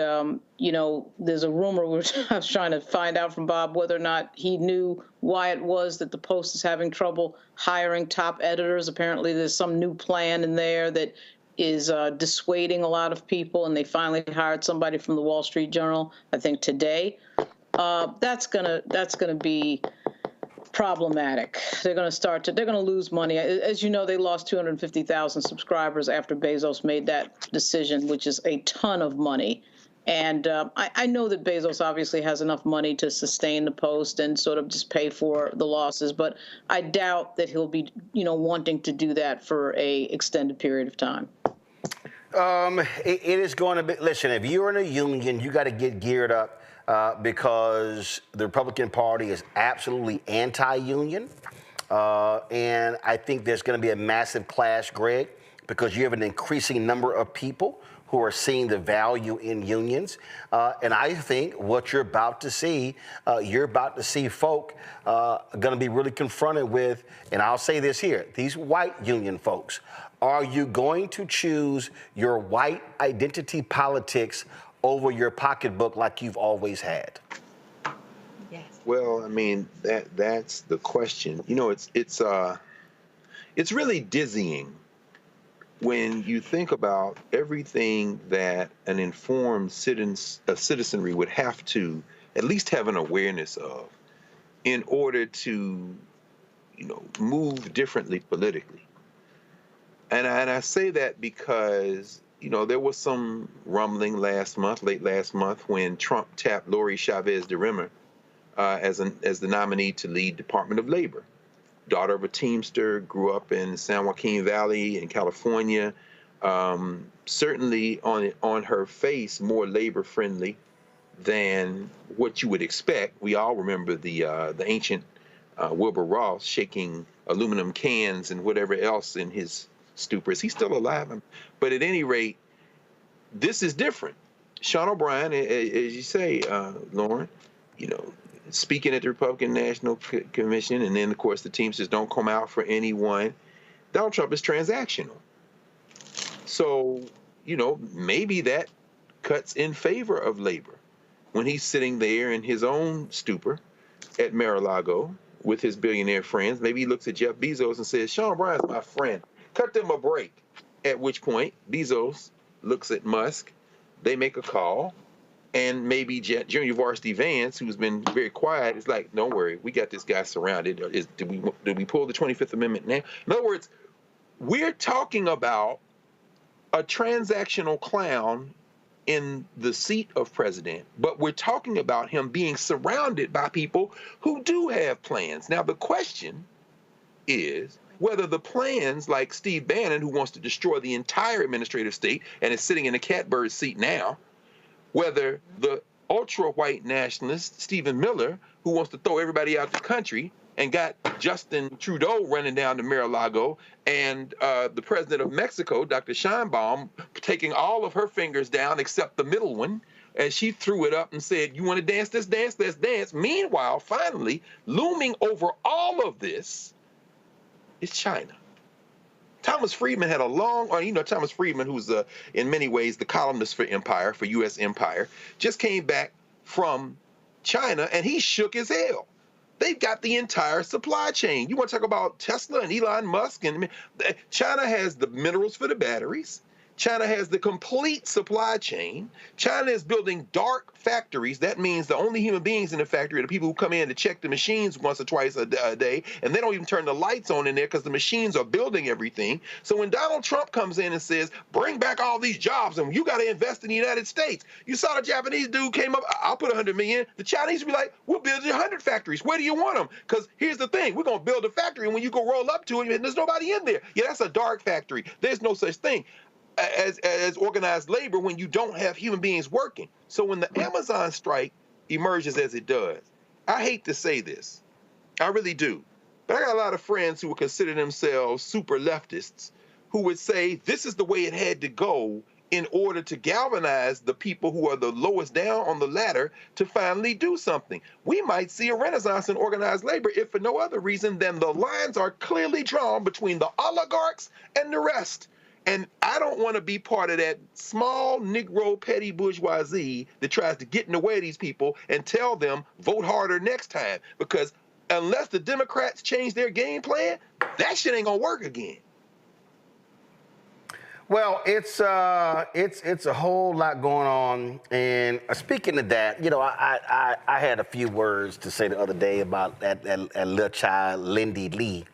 there's a rumor, I was trying to find out from Bob whether or not he knew why it was that the Post is having trouble hiring top editors. Apparently there's some new plan in there that is dissuading a lot of people, and they finally hired somebody from the Wall Street Journal, I think today. That's gonna be problematic. They're going to lose money. As you know, they lost 250,000 subscribers after Bezos made that decision, which is a ton of money. And I know that Bezos obviously has enough money to sustain the Post and sort of just pay for the losses, but I doubt that he'll be, wanting to do that for a extended period of time. It is going to be, listen, if you're in a union, you got to get geared up. Because the Republican Party is absolutely anti-union. And I think there's going to be a massive clash, Greg, because you have an increasing number of people who are seeing the value in unions. And I think what you're about to see folk going to be really confronted with, and I'll say this here, these white union folks. Are you going to choose your white identity politics over your pocketbook like you've always had? Yes. Well, I mean, that's the question. You know, it's really dizzying when you think about everything that an informed citizenry would have to at least have an awareness of in order to, you know, move differently politically. And I say that because, you know, there was some rumbling late last month, when Trump tapped Lori Chavez DeRimmer as the nominee to lead Department of Labor. Daughter of a Teamster, grew up in San Joaquin Valley in California. Certainly on her face, more labor friendly than what you would expect. We all remember the ancient Wilbur Ross shaking aluminum cans and whatever else in his stupor. Is he still alive? But at any rate, this is different. Sean O'Brien, as you say, Lauren, you know, speaking at the Republican National Commission, and then, of course, the Teamsters don't come out for anyone. Donald Trump is transactional. So, you know, maybe that cuts in favor of labor when he's sitting there in his own stupor at Mar-a-Lago with his billionaire friends. Maybe he looks at Jeff Bezos and says, Sean O'Brien's my friend. Cut them a break. At which point, Bezos looks at Musk. They make a call. And maybe Junior Varsity Vance, who's been very quiet, is like, don't worry, we got this guy surrounded. Do we pull the 25th Amendment now? In other words, we're talking about a transactional clown in the seat of president, but we're talking about him being surrounded by people who do have plans. Now, the question is whether the plans, like Steve Bannon, who wants to destroy the entire administrative state and is sitting in a catbird seat now, whether the ultra-white nationalist Stephen Miller, who wants to throw everybody out the country and got Justin Trudeau running down to Mar-a-Lago, and the president of Mexico, Dr. Sheinbaum, taking all of her fingers down except the middle one, and she threw it up and said, you want to dance this dance? Let's dance. Meanwhile, finally, looming over all of this is China. Thomas Friedman had a long, Thomas Friedman, who's in many ways the columnist for Empire, for U.S. Empire, just came back from China, and he shook as hell. They've got the entire supply chain. You want to talk about Tesla and Elon Musk? And China has the minerals for the batteries. China has the complete supply chain. China is building dark factories. That means the only human beings in the factory are the people who come in to check the machines once or twice a day, and they don't even turn the lights on in there because the machines are building everything. So when Donald Trump comes in and says, bring back all these jobs and you got to invest in the United States, you saw the Japanese dude came up, I'll put $100 million. The Chinese will be like, we'll build 100 factories. Where do you want them? Because here's the thing, we're going to build a factory, and when you go roll up to it, there's nobody in there. Yeah, that's a dark factory. There's no such thing as organized labor when you don't have human beings working. So when the Amazon strike emerges as it does, I hate to say this, I really do, but I got a lot of friends who would consider themselves super leftists who would say this is the way it had to go in order to galvanize the people who are the lowest down on the ladder to finally do something. We might see a renaissance in organized labor if for no other reason than the lines are clearly drawn between the oligarchs and the rest. And I don't want to be part of that small Negro petty bourgeoisie that tries to get in the way of these people and tell them vote harder next time. Because unless the Democrats change their game plan, that shit ain't gonna work again. Well, it's a whole lot going on. And speaking of that, you know, I had a few words to say the other day about that little child, Lindy Lee.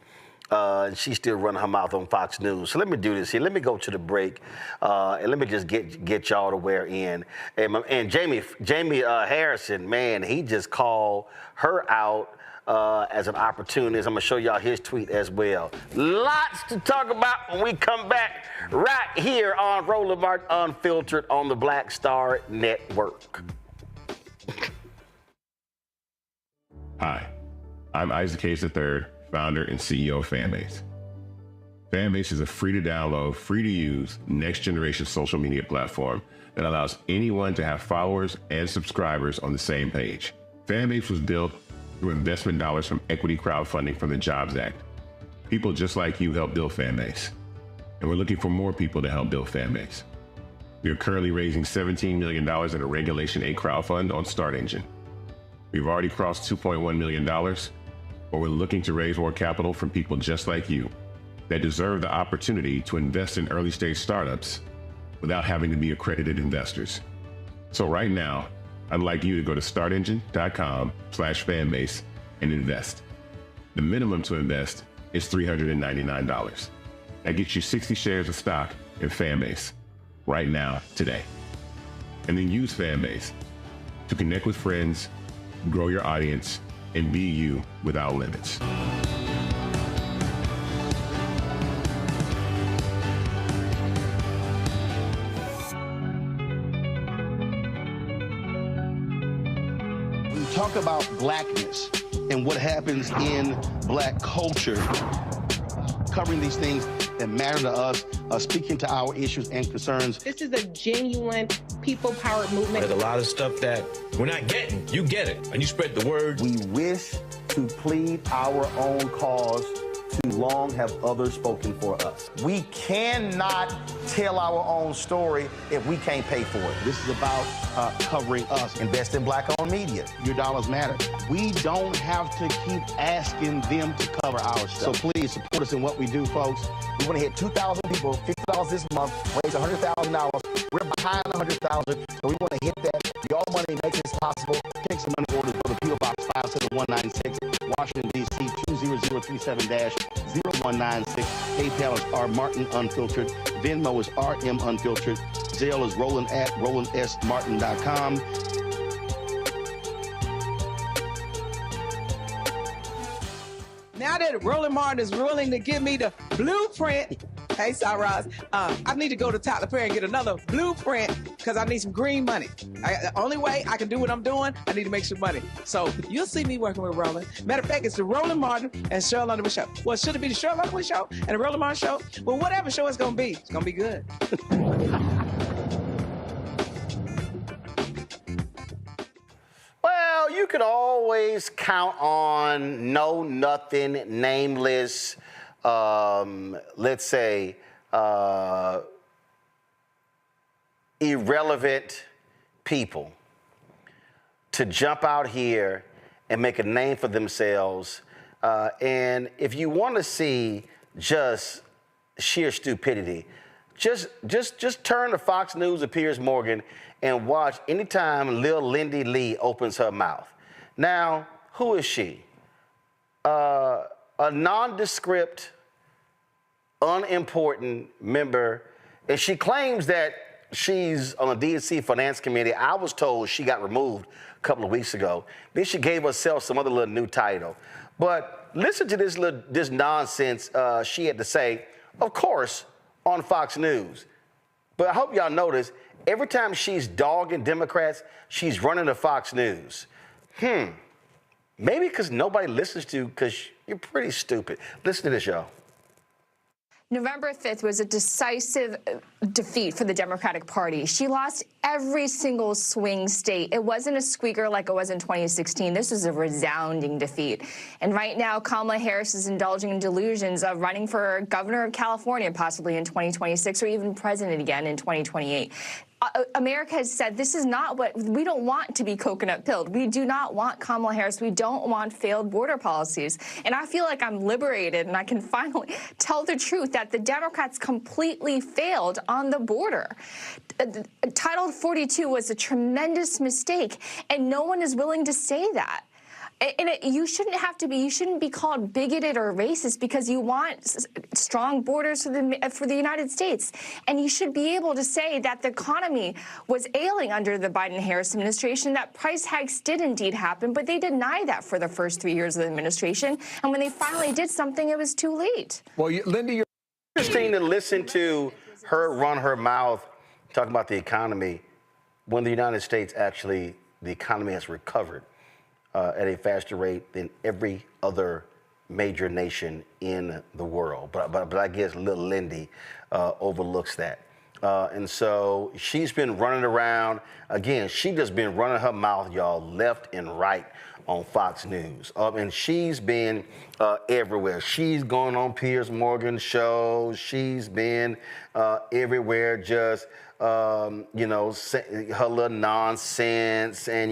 And she's still running her mouth on Fox News. So let me do this here. Let me go to the break, and let me just get y'all to wear in. And Jamie Harrison, man, he just called her out as an opportunist. I'm gonna show y'all his tweet as well. Lots to talk about when we come back right here on Roland Martin Unfiltered on the Black Star Network. Hi, I'm Isaac Hayes III, founder and CEO of Fanbase. Fanbase is a free-to-download, free-to-use, next-generation social media platform that allows anyone to have followers and subscribers on the same page. Fanbase was built through investment dollars from equity crowdfunding from the Jobs Act. People just like you helped build Fanbase, and we're looking for more people to help build Fanbase. We are currently raising $17 million in a Regulation A crowdfund on Start Engine. We've already crossed $2.1 million, but we're looking to raise more capital from people just like you that deserve the opportunity to invest in early-stage startups without having to be accredited investors. So right now, I'd like you to go to startengine.com/fanbase and invest. The minimum to invest is $399. That gets you 60 shares of stock in Fanbase right now, today. And then use Fanbase to connect with friends, grow your audience, and be you without limits. Talk about blackness and what happens in black culture, covering these things that matter to us, speaking to our issues and concerns. This is a genuine people-powered movement. There's a lot of stuff that we're not getting. You get it, and you spread the word. We wish to plead our own cause. Too long have others spoken for us. We cannot tell our own story if we can't pay for it. This is about covering us. Invest in black-owned media. Your dollars matter. We don't have to keep asking them to cover our stuff. So please support us in what we do, folks. We want to hit 2,000 people, $50 this month, raise $100,000. We're behind 100,000, so we want to hit that. Your money makes this possible. Take some money orders. Go to P.O. Box 57196, Washington, D.C. 20037-0196. PayPal is R Martin Unfiltered. Venmo is RM Unfiltered. Zelle is Roland at RolandSMartin.com. Now that Roland Martin is willing to give me the blueprint, hey, Cyrus, I need to go to Tyler Perry and get another blueprint because I need some green money. The only way I can do what I'm doing, I need to make some money. So you'll see me working with Roland. Matter of fact, it's the Roland Martin and Cheryl Underwood Show. Well, should it be the Cheryl Underwood Show and the Roland Martin Show? Well, whatever show it's going to be good. Well, you can always count on know nothing, nameless, let's say, irrelevant people to jump out here and make a name for themselves. And if you want to see just sheer stupidity, just turn to Fox News or Piers Morgan and watch anytime Lil Lindy Lee opens her mouth. Now, who is she? A nondescript, unimportant member, and she claims that she's on the DNC Finance Committee. I was told she got removed a couple of weeks ago. Then she gave herself some other little new title. But listen to this nonsense she had to say, of course, on Fox News. But I hope y'all notice, every time she's dogging Democrats, she's running to Fox News. Maybe because nobody listens to you because you're pretty stupid. Listen to this, y'all. November 5th was a decisive defeat for the Democratic Party. She lost every single swing state. It wasn't a squeaker like it was in 2016. This was a resounding defeat. And right now, Kamala Harris is indulging in delusions of running for governor of California, possibly in 2026, or even president again in 2028. America has said this is not what we don't want to be coconut pilled. We do not want Kamala Harris. We don't want failed border policies. And I feel like I'm liberated and I can finally tell the truth that the Democrats completely failed on the border. Title 42 was a tremendous mistake, and no one is willing to say that. And you shouldn't be called bigoted or racist because you want strong borders for the United States. And you should be able to say that the economy was ailing under the Biden-Harris administration, that price hikes did indeed happen, but they denied that for the first 3 years of the administration. And when they finally did something, it was too late. Well, Linda, you're interesting to listen to her run her mouth talking about the economy when the United States the economy has recovered at a faster rate than every other major nation in the world. But I guess little Lindy overlooks that. And so she's been running around. Again, she just been running her mouth, y'all, left and right on Fox News. And she's been everywhere. She's going on Piers Morgan's show. She's been everywhere just, her little nonsense. And,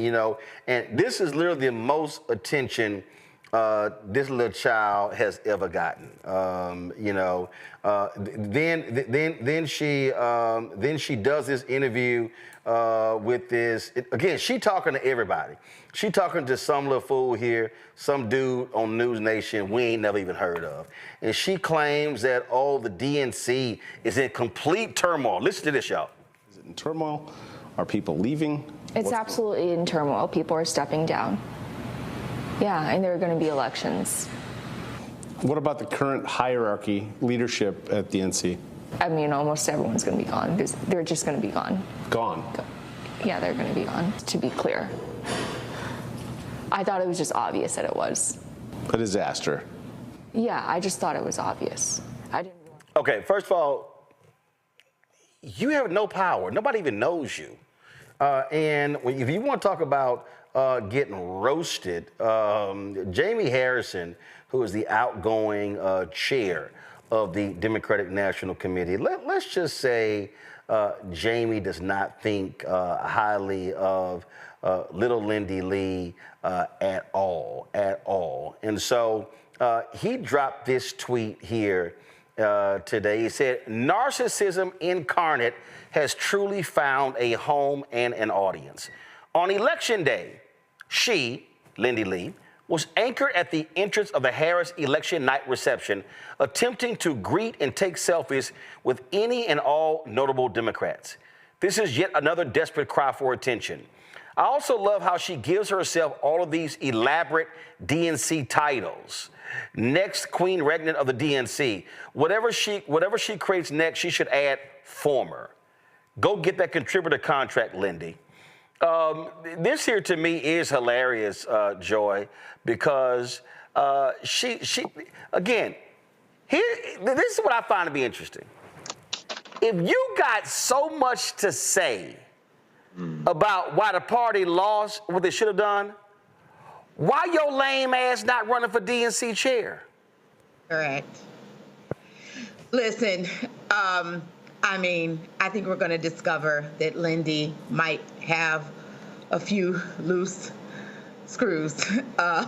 and this is literally the most attention this little child has ever gotten. Then she does this interview with this. Again, she talking to everybody. She talking to some little fool here, some dude on News Nation we ain't never even heard of. And she claims that, the DNC is in complete turmoil. Listen to this, y'all. Is it in turmoil? Are people leaving? It's absolutely in turmoil. People are stepping down. Yeah, and there are going to be elections. What about the current hierarchy, leadership at the NC? I mean, almost everyone's going to be gone. They're just going to be gone. Gone? Yeah, they're going to be gone, to be clear. I thought it was just obvious that it was. A disaster. Yeah, I just thought it was obvious. I didn't. Okay, first of all, you have no power. Nobody even knows you. And if you want to talk about getting roasted, Jamie Harrison, who is the outgoing chair of the Democratic National Committee, let's just say Jamie does not think highly of little Lindy Lee at all. And so he dropped this tweet here today. He said, narcissism incarnate has truly found a home and an audience. On Election Day, she, Lindy Lee, was anchored at the entrance of the Harris election night reception, attempting to greet and take selfies with any and all notable Democrats. This is yet another desperate cry for attention. I also love how she gives herself all of these elaborate DNC titles. Next Queen Regnant of the DNC. Whatever she creates next, she should add former. Go get that contributor contract, Lindy. This here to me is hilarious, Joy, because she again, this is what I find to be interesting. If you got so much to say about why the party lost what they should have done, why your lame ass not running for DNC chair? Correct. Listen, I think we're going to discover that Lindy might have a few loose screws. There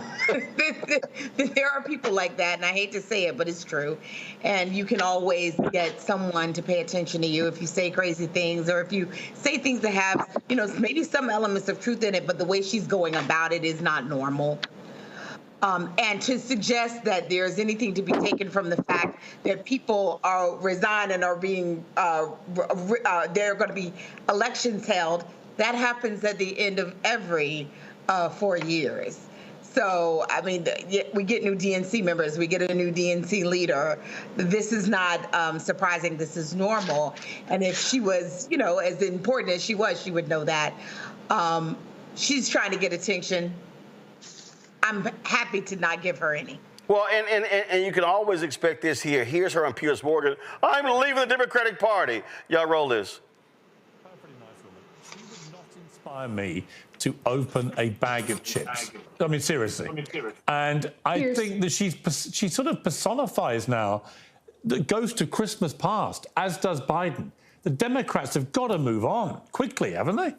are people like that, and I hate to say it, but it's true. And you can always get someone to pay attention to you if you say crazy things or if you say things that have, maybe some elements of truth in it, but the way she's going about it is not normal. And to suggest that there's anything to be taken from the fact that people are resigning and are being, there are going to be elections held, that happens at the end of every 4 years. So, we get new DNC members, we get a new DNC leader. This is not surprising. This is normal. And if she was, as important as she was, she would know that. She's trying to get attention. I'm happy to not give her any. Well, and you can always expect this here. Here's her on Piers Morgan. I'm leaving the Democratic Party. Y'all roll this. Perfectly nice woman. She would not inspire me to open a bag of chips. I mean, seriously. And I think that she sort of personifies now the ghost of Christmas past, as does Biden. The Democrats have got to move on quickly, haven't they?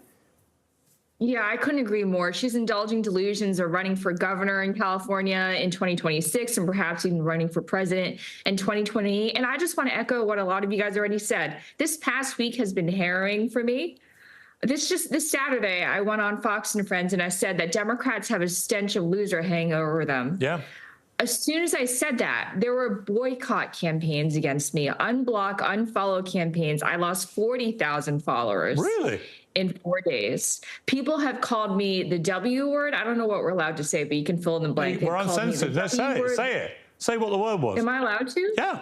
Yeah, I couldn't agree more. She's indulging delusions of running for governor in California in 2026 and perhaps even running for president in 2020. And I just want to echo what a lot of you guys already said. This past week has been harrowing for me. This Saturday, I went on Fox and Friends and I said that Democrats have a stench of loser hanging over them. Yeah. As soon as I said that, there were boycott campaigns against me, unblock, unfollow campaigns. I lost 40,000 followers. Really? In 4 days. People have called me the W word. I don't know what we're allowed to say, but you can fill in the blank. We're uncensored. Let's say it. Say it. Say what the word was. Am I allowed to? Yeah.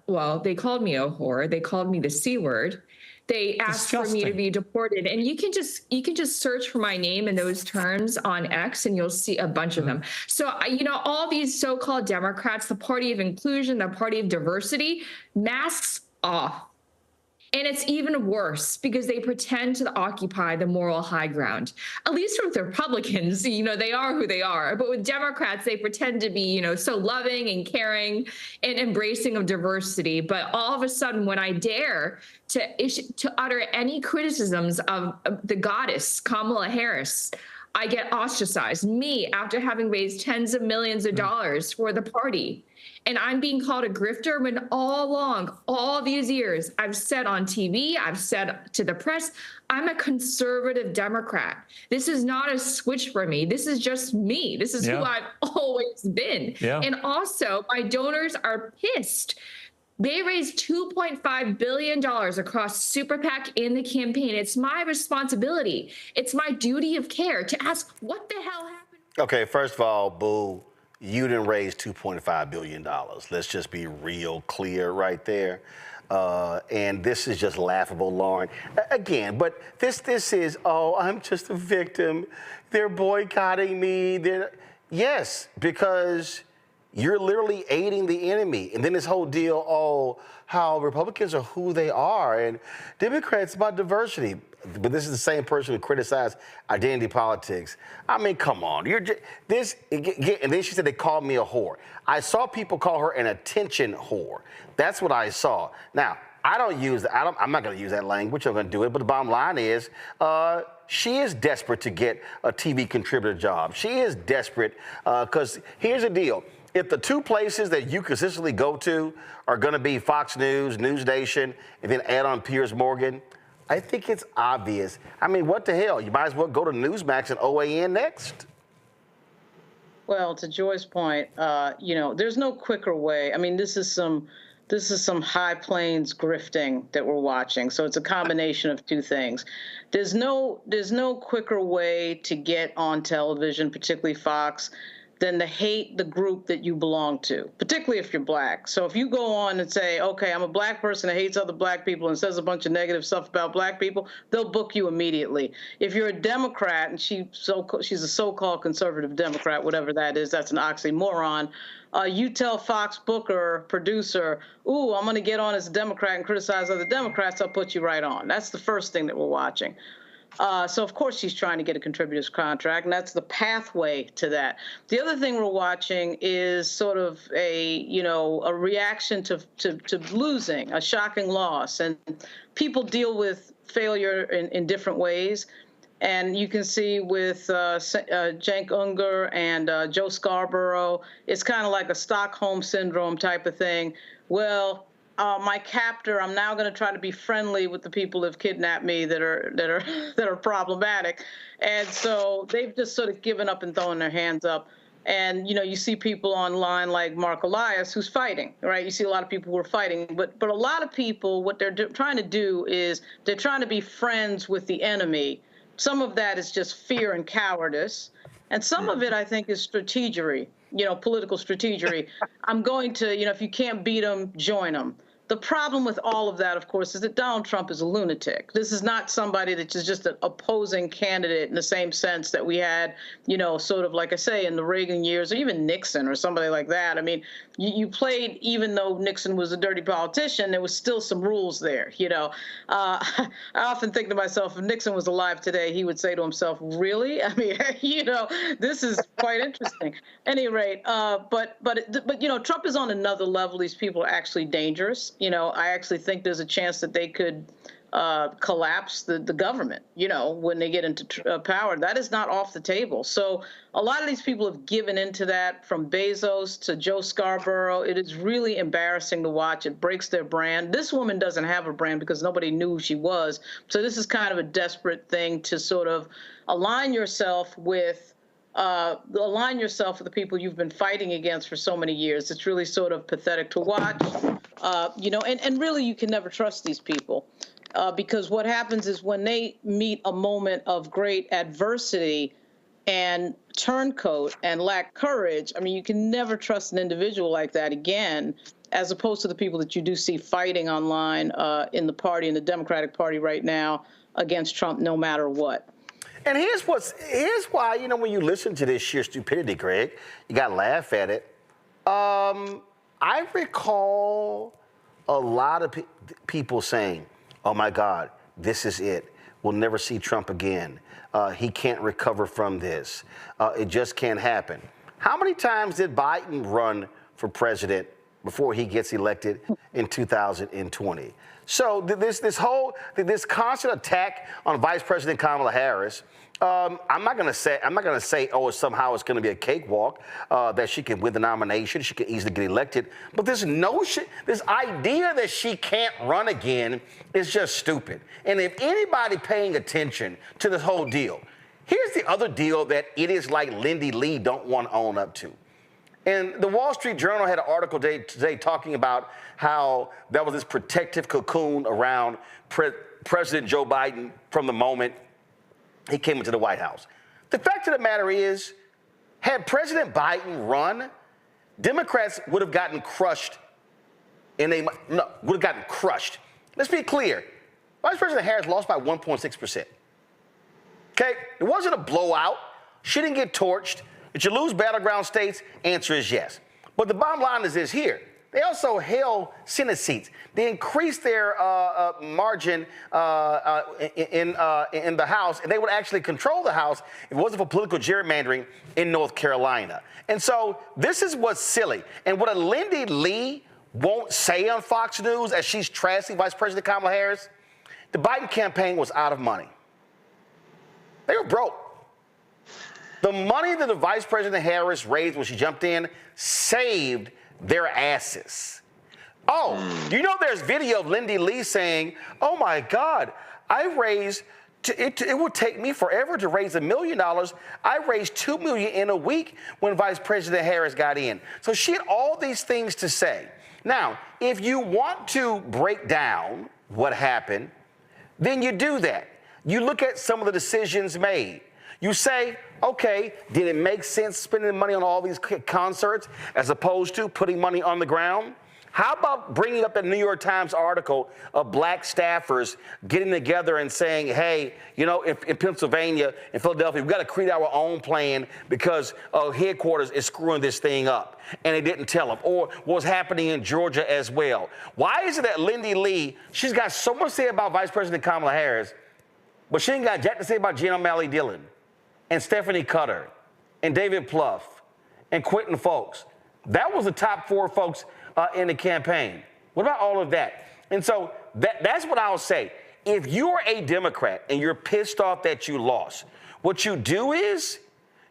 Well, they called me a whore. They called me the C word. They asked for me to be deported, and you can just search for my name in those terms on X, and you'll see a bunch of them. So all these so-called Democrats, the party of inclusion, the party of diversity, masks off. And it's even worse because they pretend to occupy the moral high ground. At least with Republicans, they are who they are. But with Democrats, they pretend to be, so loving and caring and embracing of diversity. But all of a sudden, when I dare to utter any criticisms of the goddess, Kamala Harris, I get ostracized. Me, after having raised tens of millions of dollars for the party. And I'm being called a grifter when all along, all these years, I've said on TV, I've said to the press, I'm a conservative Democrat. This is not a switch for me. This is just me. This is who I've always been. Yeah. And also, my donors are pissed. They raised $2.5 billion across Super PAC in the campaign. It's my responsibility. It's my duty of care to ask, what the hell happened? Okay, first of all, boo. You didn't raise $2.5 billion. Let's just be real clear right there. And this is just laughable, Lauren. Again, but this is, I'm just a victim. They're boycotting me. Yes, because you're literally aiding the enemy. And then this whole deal, how Republicans are who they are, and Democrats about diversity. But this is the same person who criticized identity politics. I mean, come on. And then she said they called me a whore. I saw people call her an attention whore. That's what I saw. Now, I'm not going to use that language. I'm going to do it. But the bottom line is, she is desperate to get a TV contributor job. She is desperate because here's the deal. If the two places that you consistently go to are going to be Fox News, News Nation, and then add on Piers Morgan, I think it's obvious. I mean, what the hell? You might as well go to Newsmax and OAN next. Well, to Joy's point, there's no quicker way. I mean, this is some high plains grifting that we're watching. So it's a combination of two things. There's no quicker way to get on television, particularly Fox, than to hate the group that you belong to, particularly if you're black. So if you go on and say, okay, I'm a black person that hates other black people and says a bunch of negative stuff about black people, they'll book you immediately. If you're a Democrat, and she's a so-called conservative Democrat, whatever that is, that's an oxymoron, you tell Fox Booker, producer, ooh, I'm going to get on as a Democrat and criticize other Democrats, I'll put you right on. That's the first thing that we're watching. So, of course, she's trying to get a contributor's contract, and that's the pathway to that. The other thing we're watching is sort of a reaction to losing, a shocking loss. And people deal with failure in different ways. And you can see with Cenk Uygur and Joe Scarborough, it's kind of like a Stockholm syndrome type of thing. Well, my captor, I'm now going to try to be friendly with the people who've kidnapped me that are problematic. And so they've just sort of given up and thrown their hands up. And, you see people online like Mark Elias who's fighting, right? You see a lot of people who are fighting. But a lot of people, what they're trying to do is they're trying to be friends with the enemy. Some of that is just fear and cowardice. And some of it, I think, is strategery, political strategery. I'm going to, if you can't beat them, join them. The problem with all of that, of course, is that Donald Trump is a lunatic. This is not somebody that is just an opposing candidate in the same sense that we had, sort of like I say, in the Reagan years, or even Nixon or somebody like that. I mean, you played, even though Nixon was a dirty politician, there was still some rules there, I often think to myself, if Nixon was alive today, he would say to himself, really? I mean, this is quite interesting. At any rate, but Trump is on another level. These people are actually dangerous. I actually think there's a chance that they could collapse the government, when they get into power. That is not off the table. So a lot of these people have given into that, from Bezos to Joe Scarborough. It is really embarrassing to watch. It breaks their brand. This woman doesn't have a brand because nobody knew who she was. So this is kind of a desperate thing to sort of align yourself with the people you've been fighting against for so many years. It's really sort of pathetic to watch, and really you can never trust these people because what happens is when they meet a moment of great adversity and turncoat and lack courage, I mean, you can never trust an individual like that again. as opposed to the people that you do see fighting online in the party, in the Democratic Party right now against Trump, no matter what. And here's why, you know, when you listen to this sheer stupidity, Greg, you got to laugh at it. I recall a lot of people saying, oh, my God, this is it. We'll never see Trump again. He can't recover from this. It just can't happen. How many times did Biden run for president before he gets elected in 2020? So this constant attack on Vice President Kamala Harris, I'm not gonna say oh somehow it's gonna be a cakewalk that she can win the nomination, she can easily get elected. But this idea that she can't run again is just stupid. And if anybody paying attention to this whole deal, here's the other deal that idiots like Lindy Lee don't want to own up to. And the Wall Street Journal had an article today talking about how there was this protective cocoon around President Joe Biden from the moment he came into the White House. The fact of the matter is, had President Biden run, Democrats would have gotten crushed. Would have gotten crushed. Let's be clear. Vice President Harris lost by 1.6%. Okay? It wasn't a blowout. She didn't get torched. Did you lose battleground states? Answer is yes. But the bottom line is this here. They also held Senate seats. They increased their margin in the House, and they would actually control the House if it wasn't for political gerrymandering in North Carolina. And so this is what's silly. And what a Lindy Lee won't say on Fox News as she's trashing Vice President Kamala Harris, the Biden campaign was out of money. They were broke. The money that the Vice President Harris raised when she jumped in saved their asses. Oh, you know there's video of Lindy Lee saying, oh my God, it would take me forever to raise $1 million. I raised $2 million in a week when Vice President Harris got in. So she had all these things to say. Now, if you want to break down what happened, then you do that. You look at some of the decisions made. You say, okay, did it make sense spending money on all these concerts as opposed to putting money on the ground? How about bringing up the New York Times article of black staffers getting together and saying, hey, you know, in Pennsylvania, in Philadelphia, we've got to create our own plan because headquarters is screwing this thing up. And they didn't tell them. Or what's happening in Georgia as well. Why is it that Lindy Lee, she's got so much to say about Vice President Kamala Harris, but she ain't got jack to say about Jen O'Malley Dillon and Stephanie Cutter and David Plouffe and Quentin Folks? That was the top 4 folks in the campaign. What about all of that? And so that's what I'll say. If you're a Democrat and you're pissed off that you lost, what you do is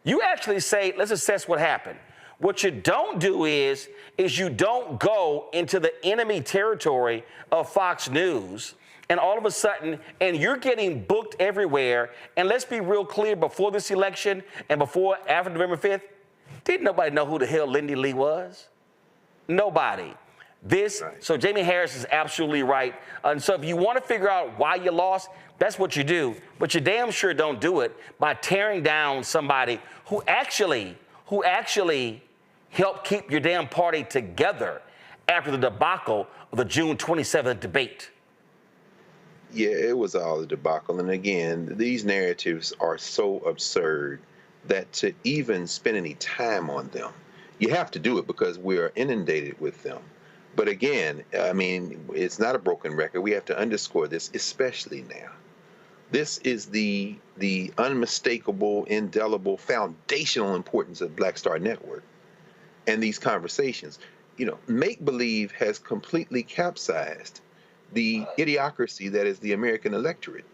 you actually say, let's assess what happened. What you don't do is you don't go into the enemy territory of Fox News and all of a sudden, and you're getting booked everywhere. And let's be real clear, before this election and after November 5th, didn't nobody know who the hell Lindy Lee was? Nobody. So Jamie Harris is absolutely right. And so if you want to figure out why you lost, that's what you do. But you damn sure don't do it by tearing down somebody who actually helped keep your damn party together after the debacle of the June 27th debate. Yeah, it was all a debacle. And again, these narratives are so absurd that to even spend any time on them, you have to do it because we are inundated with them. But again, I mean, it's not a broken record. We have to underscore this, especially now. This is the unmistakable, indelible, foundational importance of Black Star Network and these conversations. You know, make-believe has completely capsized the idiocracy that is the American electorate.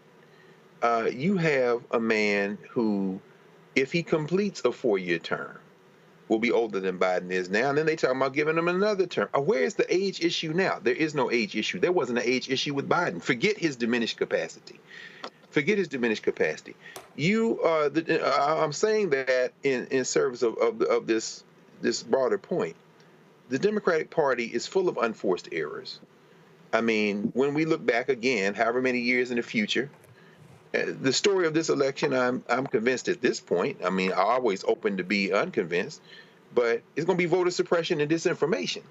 You have a man who, if he completes a 4-year term, will be older than Biden is now. And then they talk about giving him another term. Where is the age issue now? There is no age issue. There wasn't an age issue with Biden. Forget his diminished capacity. Forget his diminished capacity. I'm saying that in service of this broader point. The Democratic Party is full of unforced errors. I mean, when we look back again, however many years in the future, the story of this election, I'm convinced at this point, I mean, I'm always open to be unconvinced, but it's going to be voter suppression and disinformation.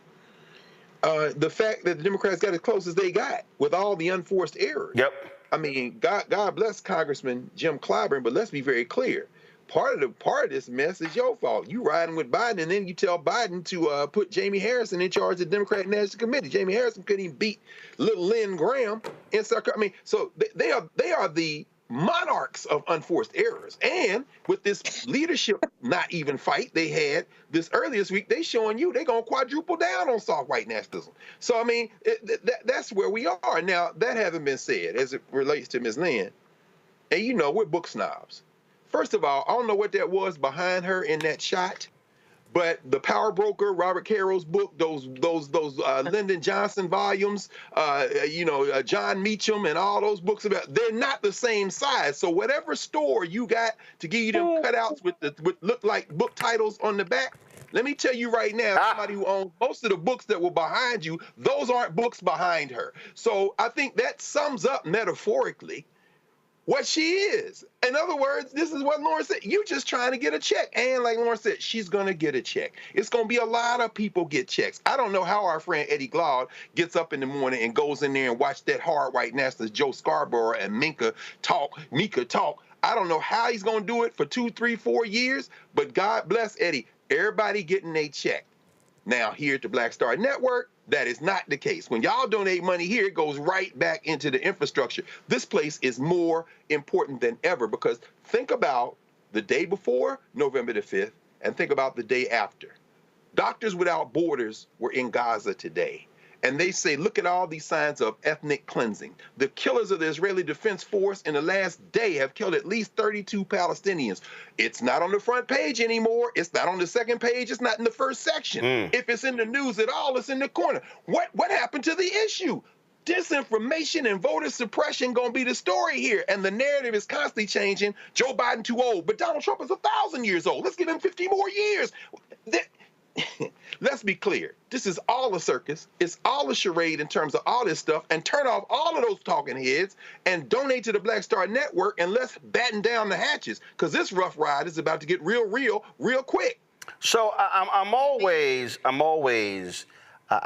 the fact that the Democrats got as close as they got with all the unforced errors. Yep. I mean, God bless Congressman Jim Clyburn, but let's be very clear. Part of this mess is your fault. You riding with Biden, and then you tell Biden to put Jamie Harrison in charge of the Democratic National Committee. Jamie Harrison couldn't even beat little Lynn Graham in South Carolina. I mean, so they are the monarchs of unforced errors. And with this leadership not even fight they had this earlier this week, they showing you they're going to quadruple down on soft white nationalism. So, I mean, that's where we are. Now, that having been said, as it relates to Ms. Lynn, and you know, we're book snobs. First of all, I don't know what that was behind her in that shot, but the Power Broker, Robert Caro's book, those Lyndon Johnson volumes, John Meacham and all those books they're not the same size. So whatever store you got to give you them cutouts with look like book titles on the back, let me tell you right now, somebody who owns most of the books that were behind you, those aren't books behind her. So I think that sums up metaphorically what she is. In other words, this is what Lauren said. You're just trying to get a check. And like Lauren said, she's going to get a check. It's going to be a lot of people get checks. I don't know how our friend Eddie Glaude gets up in the morning and goes in there and watch that hard white nationalist Joe Scarborough and Mika talk. I don't know how he's going to do it for 2, 3, 4 years, but God bless Eddie. Everybody getting a check. Now, here at the Black Star Network, that is not the case. When y'all donate money here, it goes right back into the infrastructure. This place is more important than ever because think about the day before November the 5th and think about the day after. Doctors Without Borders were in Gaza today. And they say, look at all these signs of ethnic cleansing. The killers of the Israeli Defense Force in the last day have killed at least 32 Palestinians. It's not on the front page anymore. It's not on the second page. It's not in the first section. If it's in the news at all, it's in the corner. What happened to the issue? Disinformation and voter suppression going to be the story here. And the narrative is constantly changing. Joe Biden too old, but Donald Trump is 1,000 years old. Let's give him 50 more years. Let's be clear. This is all a circus. It's all a charade in terms of all this stuff. And turn off all of those talking heads and donate to the Black Star Network and let's batten down the hatches because this rough ride is about to get real quick. So I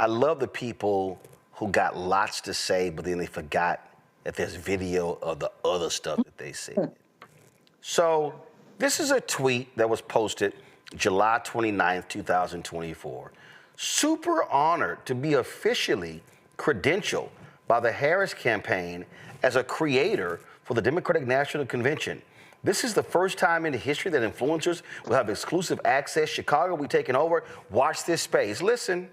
love the people who got lots to say, but then they forgot that there's video of the other stuff that they said. So this is a tweet that was posted July 29th, 2024. Super honored to be officially credentialed by the Harris campaign as a creator for the Democratic National Convention. This is the first time in the history that influencers will have exclusive access. Chicago, we taking over. Watch this space. Listen.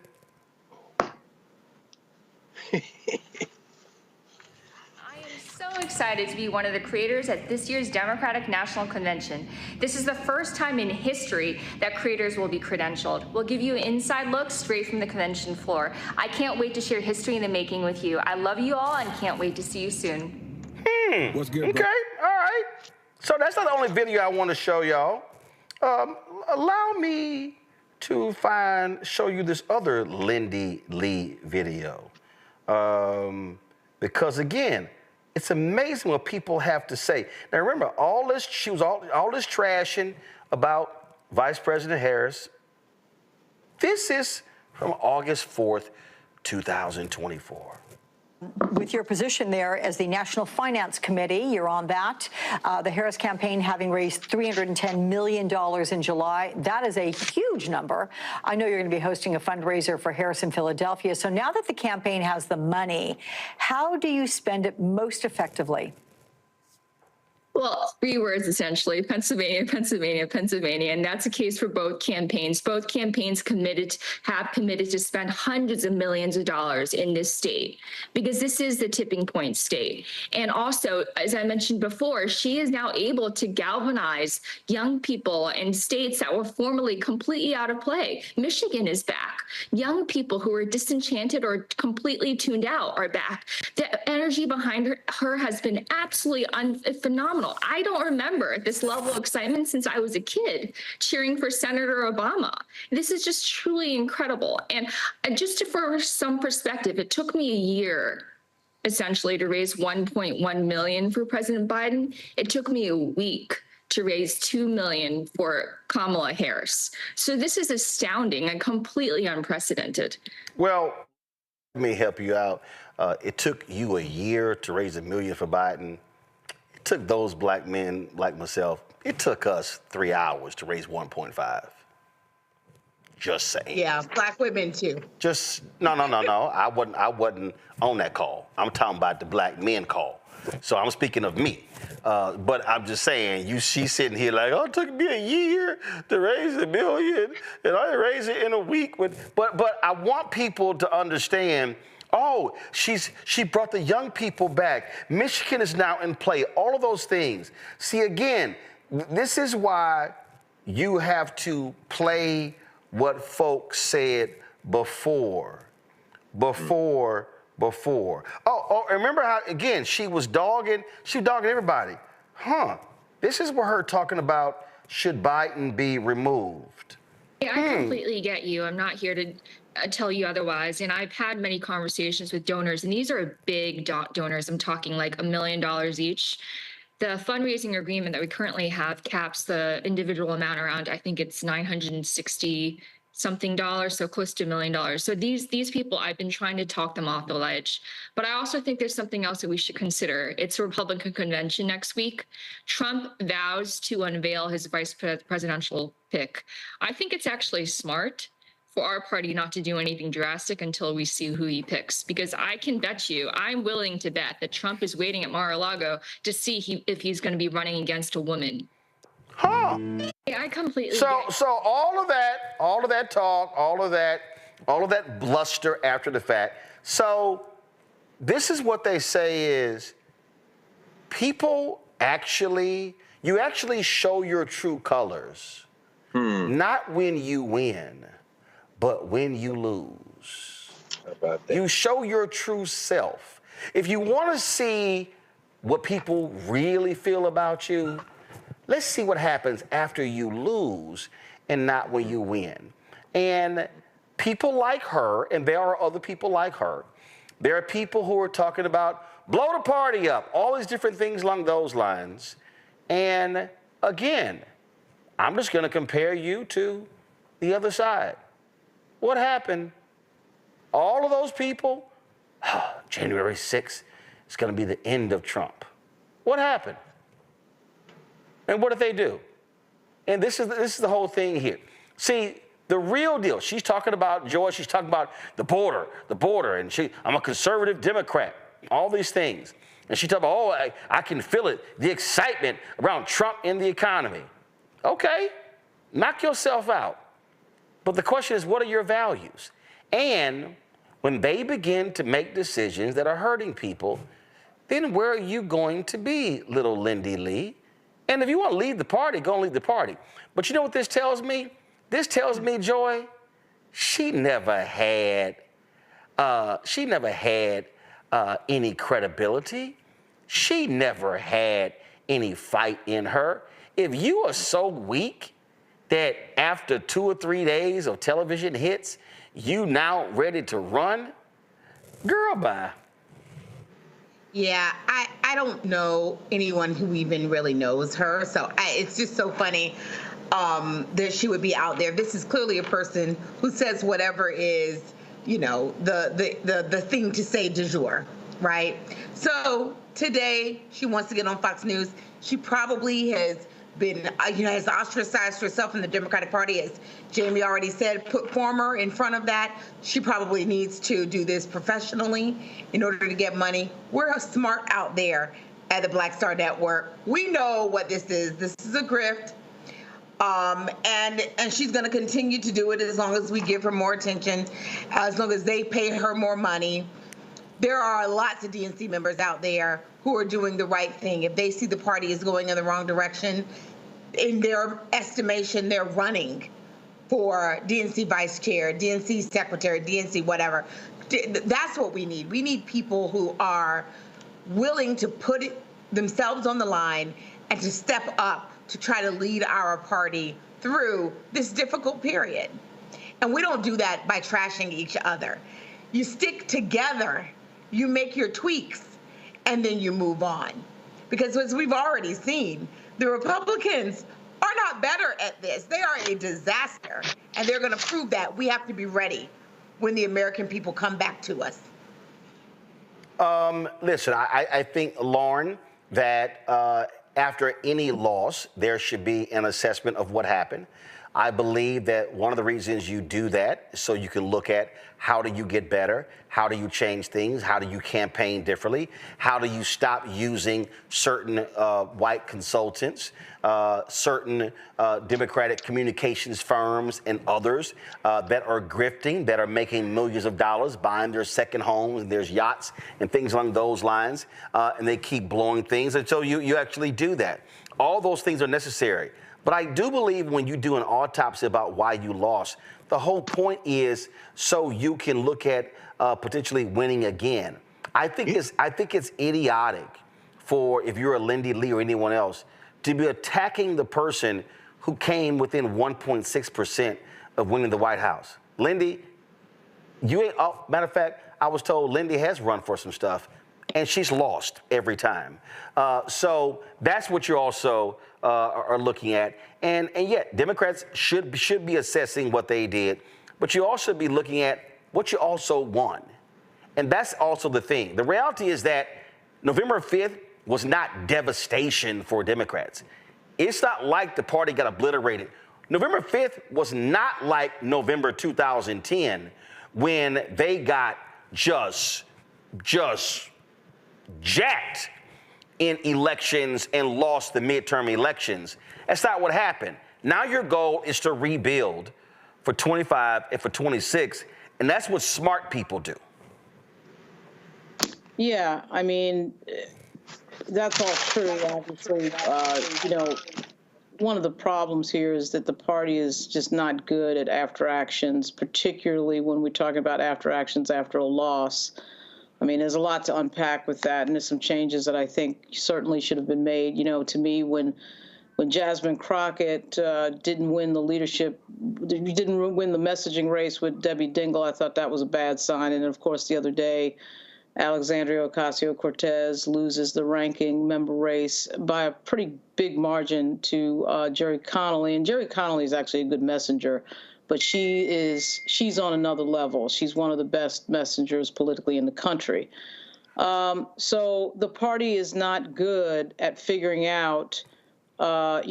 So excited to be one of the creators at this year's Democratic National Convention. This is the first time in history that creators will be credentialed. We'll give you an inside look straight from the convention floor. I can't wait to share history in the making with you. I love you all and can't wait to see you soon. What's good, okay, all right. So that's not the only video I want to show y'all. Allow me to show you this other Lindy Lee video. Because again, it's amazing what people have to say. Now remember, all this trashing about Vice President Harris. This is from August 4th, 2024. With your position there as the National Finance Committee, you're on that. The Harris campaign having raised $310 million in July. That is a huge number. I know you're going to be hosting a fundraiser for Harris in Philadelphia. So now that the campaign has the money, how do you spend it most effectively? Well, 3 words essentially: Pennsylvania, Pennsylvania, Pennsylvania, and that's the case for both campaigns. Both campaigns have committed to spend hundreds of millions of dollars in this state because this is the tipping point state. And also, as I mentioned before, she is now able to galvanize young people in states that were formerly completely out of play. Michigan is back. Young people who were disenchanted or completely tuned out are back. The energy behind her has been absolutely phenomenal. I don't remember this level of excitement since I was a kid cheering for Senator Obama. This is just truly incredible. And just for some perspective, it took me a year essentially to raise $1.1 million for President Biden. It took me a week to raise $2 million for Kamala Harris. So this is astounding and completely unprecedented. Well, Let me help you out. It took you a year to raise $1 million for Biden. It took those black men like myself, it took us 3 hours to raise 1.5. Just saying. Yeah, black women too. Just no. I wasn't on that call. I'm talking about the black men call. So I'm speaking of me. But I'm just saying, she's sitting here like, oh, it took me a year to raise $1 million, and I raised it in a week. But I want people to understand, oh, she brought the young people back. Michigan is now in play. All of those things. See, again, this is why you have to play what folks said before. Oh, remember how, again, she was dogging everybody. This is where her talking about, should Biden be removed? Yeah, I completely get you. I'm not here to tell you otherwise. And I've had many conversations with donors, and these are big donors. I'm talking like $1 million each. The fundraising agreement that we currently have caps the individual amount around, I think it's $960 something dollars, so close to $1 million. So these people, I've been trying to talk them off the ledge. But I also think there's something else that we should consider. It's a Republican convention next week. Trump vows to unveil his vice presidential pick. I think it's actually smart for our party not to do anything drastic until we see who he picks. Because I can bet you, I'm willing to bet that Trump is waiting at Mar-a-Lago to see if he's going to be running against a woman. Yeah, I completely So all of that talk, all of that bluster after the fact. So this is what they say is, you actually show your true colors, not when you win, but when you lose. How about that? You show your true self. If you want to see what people really feel about you, let's see what happens after you lose and not when you win. And people like her, and there are other people like her, there are people who are talking about blow the party up, all these different things along those lines. And again, I'm just going to compare you to the other side. What happened? All of those people, January 6th is going to be the end of Trump. What happened? And what did they do? And this is the whole thing here. See, the real deal, she's talking about, Joy, she's talking about the border, and I'm a conservative Democrat, all these things. And she talking about, I can feel it, the excitement around Trump and the economy. Okay, knock yourself out. But the question is, what are your values? And when they begin to make decisions that are hurting people, then where are you going to be, little Lindy Lee? And if you want to leave the party, go and leave the party. But you know what this tells me? This tells me, Joy, she never had any credibility. She never had any fight in her. If you are so weak that after 2 or 3 days of television hits, you now ready to run, girl, bye. Yeah, I don't know anyone who even really knows her. So it's just so funny that she would be out there. This is clearly a person who says whatever is, the thing to say du jour, right? So today she wants to get on Fox News. She probably has been, has ostracized herself in the Democratic Party, as Jamie already said, put former in front of that. She probably needs to do this professionally in order to get money. We're smart out there at the Black Star Network. We know what this is. This is a grift. And she's going to continue to do it as long as we give her more attention, as long as they pay her more money. There are lots of DNC members out there who are doing the right thing. If they see the party is going in the wrong direction, in their estimation, they're running for DNC vice chair, DNC secretary, DNC whatever. That's what we need. We need people who are willing to put themselves on the line and to step up to try to lead our party through this difficult period. And we don't do that by trashing each other. You stick together, you make your tweaks, and then you move on. Because as we've already seen, the Republicans are not better at this. They are a disaster, and they're going to prove that. We have to be ready when the American people come back to us? Listen, I think, Lauren, that after any loss, there should be an assessment of what happened. I believe that one of the reasons you do that is so you can look at how do you get better, how do you change things, how do you campaign differently, how do you stop using certain white consultants, certain Democratic communications firms and others that are grifting, that are making millions of dollars, buying their second homes, and there's yachts and things along those lines, and they keep blowing things until you actually do that. All those things are necessary. But I do believe when you do an autopsy about why you lost, the whole point is so you can look at potentially winning again. I think it's idiotic for, if you're a Lindy Lee or anyone else, to be attacking the person who came within 1.6% of winning the White House. Lindy, you ain't, matter of fact, I was told Lindy has run for some stuff, and she's lost every time. So that's what you're also are looking at. And yet, Democrats should be assessing what they did, but you also be looking at what you also won. And that's also the thing. The reality is that November 5th was not devastation for Democrats. It's not like the party got obliterated. November 5th was not like November 2010 when they got just jacked in elections and lost the midterm elections. That's not what happened. Now your goal is to rebuild for 25 and for 26, and that's what smart people do. Yeah, I mean, that's all true, obviously. One of the problems here is that the party is just not good at after actions, particularly when we're talking about after actions after a loss. I mean, there's a lot to unpack with that, and there's some changes that I think certainly should have been made. To me, when Jasmine Crockett didn't win the leadership, didn't win the messaging race with Debbie Dingell, I thought that was a bad sign. And of course, the other day, Alexandria Ocasio-Cortez loses the ranking member race by a pretty big margin to Jerry Connolly. And Jerry Connolly is actually a good messenger, but she's on another level. She's one of the best messengers politically in the country. So the party is not good at figuring out, what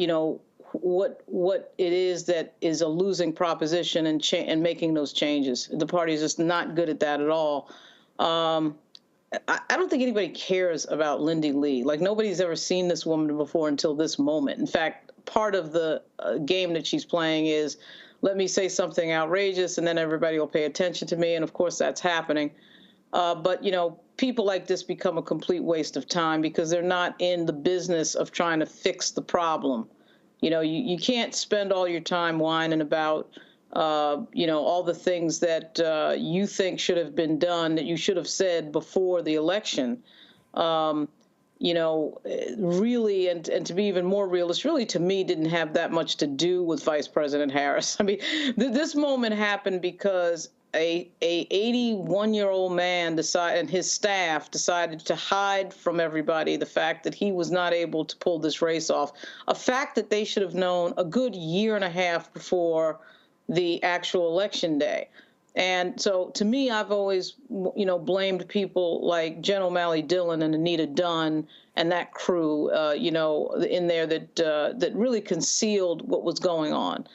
it is that is a losing proposition and making those changes. The party is just not good at that at all. I don't think anybody cares about Lindy Lee. Like, nobody's ever seen this woman before until this moment. In fact, part of the game that she's playing is, let me say something outrageous and then everybody will pay attention to me. And of course that's happening. But people like this become a complete waste of time because they're not in the business of trying to fix the problem. You can't spend all your time whining about, all the things that you think should have been done, that you should have said before the election. Really, and to be even more realist, really, to me, didn't have that much to do with Vice President Harris. I mean, this moment happened because a 81-year-old man and his staff decided to hide from everybody the fact that he was not able to pull this race off, a fact that they should have known a good year and a half before the actual election day. And so, to me, I've always, blamed people like Jen O'Malley Dillon and Anita Dunn and that crew, in there that really concealed what was going on.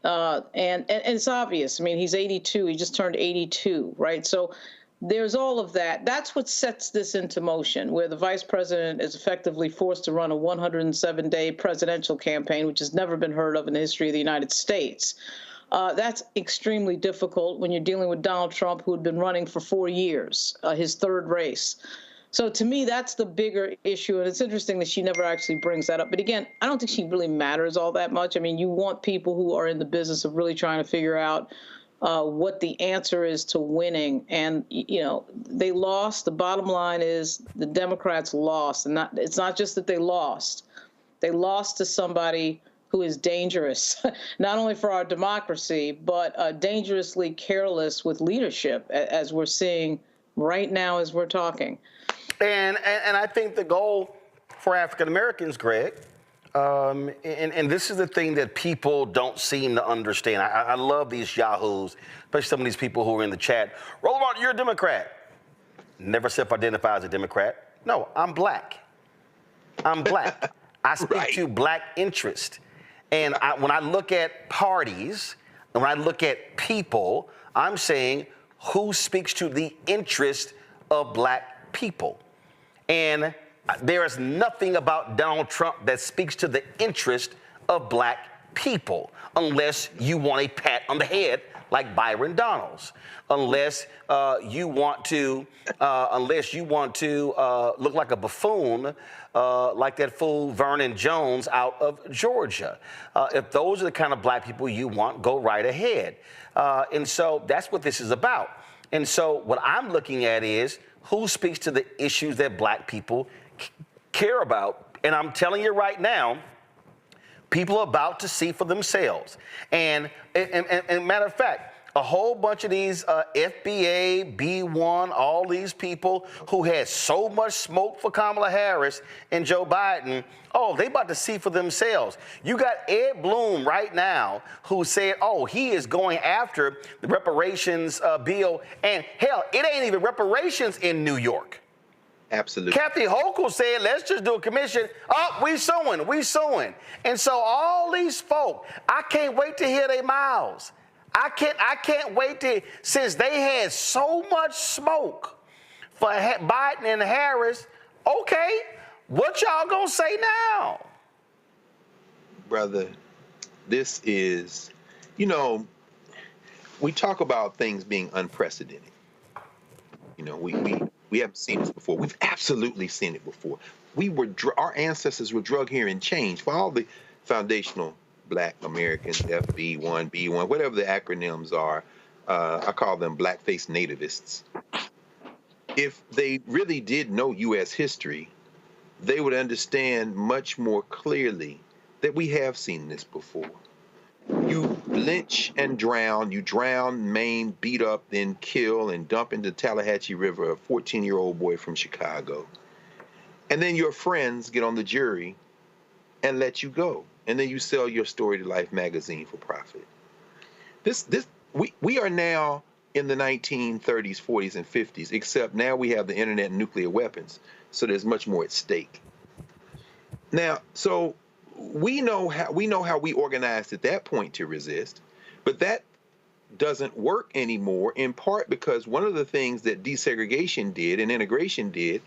And it's obvious. I mean, he's 82. He just turned 82, right? So there's all of that. That's what sets this into motion, where the vice president is effectively forced to run a 107-day presidential campaign, which has never been heard of in the history of the United States. That's extremely difficult when you're dealing with Donald Trump, who had been running for 4 years, his third race. So to me, that's the bigger issue. And it's interesting that she never actually brings that up. But again, I don't think she really matters all that much. I mean, you want people who are in the business of really trying to figure out what the answer is to winning. And, they lost. The bottom line is the Democrats lost. And it's not just that they lost. They lost to somebody who is dangerous, not only for our democracy, but dangerously careless with leadership, as we're seeing right now as we're talking. And I think the goal for African Americans, Greg, And this is the thing that people don't seem to understand. I love these yahoos, especially some of these people who are in the chat. Roland, you're a Democrat. Never self-identify as a Democrat. No, I'm black. I'm black. I speak to black interest. And when I look at parties, and when I look at people, I'm saying who speaks to the interest of black people. And there is nothing about Donald Trump that speaks to the interest of black people, unless you want a pat on the head like Byron Donalds, unless you want to look like a buffoon, like that fool Vernon Jones out of Georgia. If those are the kind of black people you want, go right ahead. And so that's what this is about. And so what I'm looking at is who speaks to the issues that black people care about. And I'm telling you right now, people are about to see for themselves. And matter of fact, a whole bunch of these FBA, B1, all these people who had so much smoke for Kamala Harris and Joe Biden, they about to see for themselves. You got Ed Bloom right now who said, he is going after the reparations bill. And hell, it ain't even reparations in New York. Absolutely. Kathy Hochul said, let's just do a commission. We suing. And so all these folk, I can't wait to hear their mouths. I can't wait to, since they had so much smoke for Biden and Harris, okay, what y'all gonna say now? Brother, this is, we talk about things being unprecedented. We haven't seen this before. We've absolutely seen it before. Our ancestors were drug here and changed for all the foundational Black Americans, FB1, B1, whatever the acronyms are. I call them blackface nativists. If they really did know U.S. history, they would understand much more clearly that we have seen this before. You lynch and drown, you drown, maim, beat up, then kill and dump into the Tallahatchie River a 14-year-old boy from Chicago. And then your friends get on the jury and let you go. And then you sell your story to Life magazine for profit. We are now in the 1930s, 40s, and 50s, except now we have the internet and nuclear weapons, so there's much more at stake. Now, so we know how we organized at that point to resist, but that doesn't work anymore, in part because one of the things that desegregation did and integration did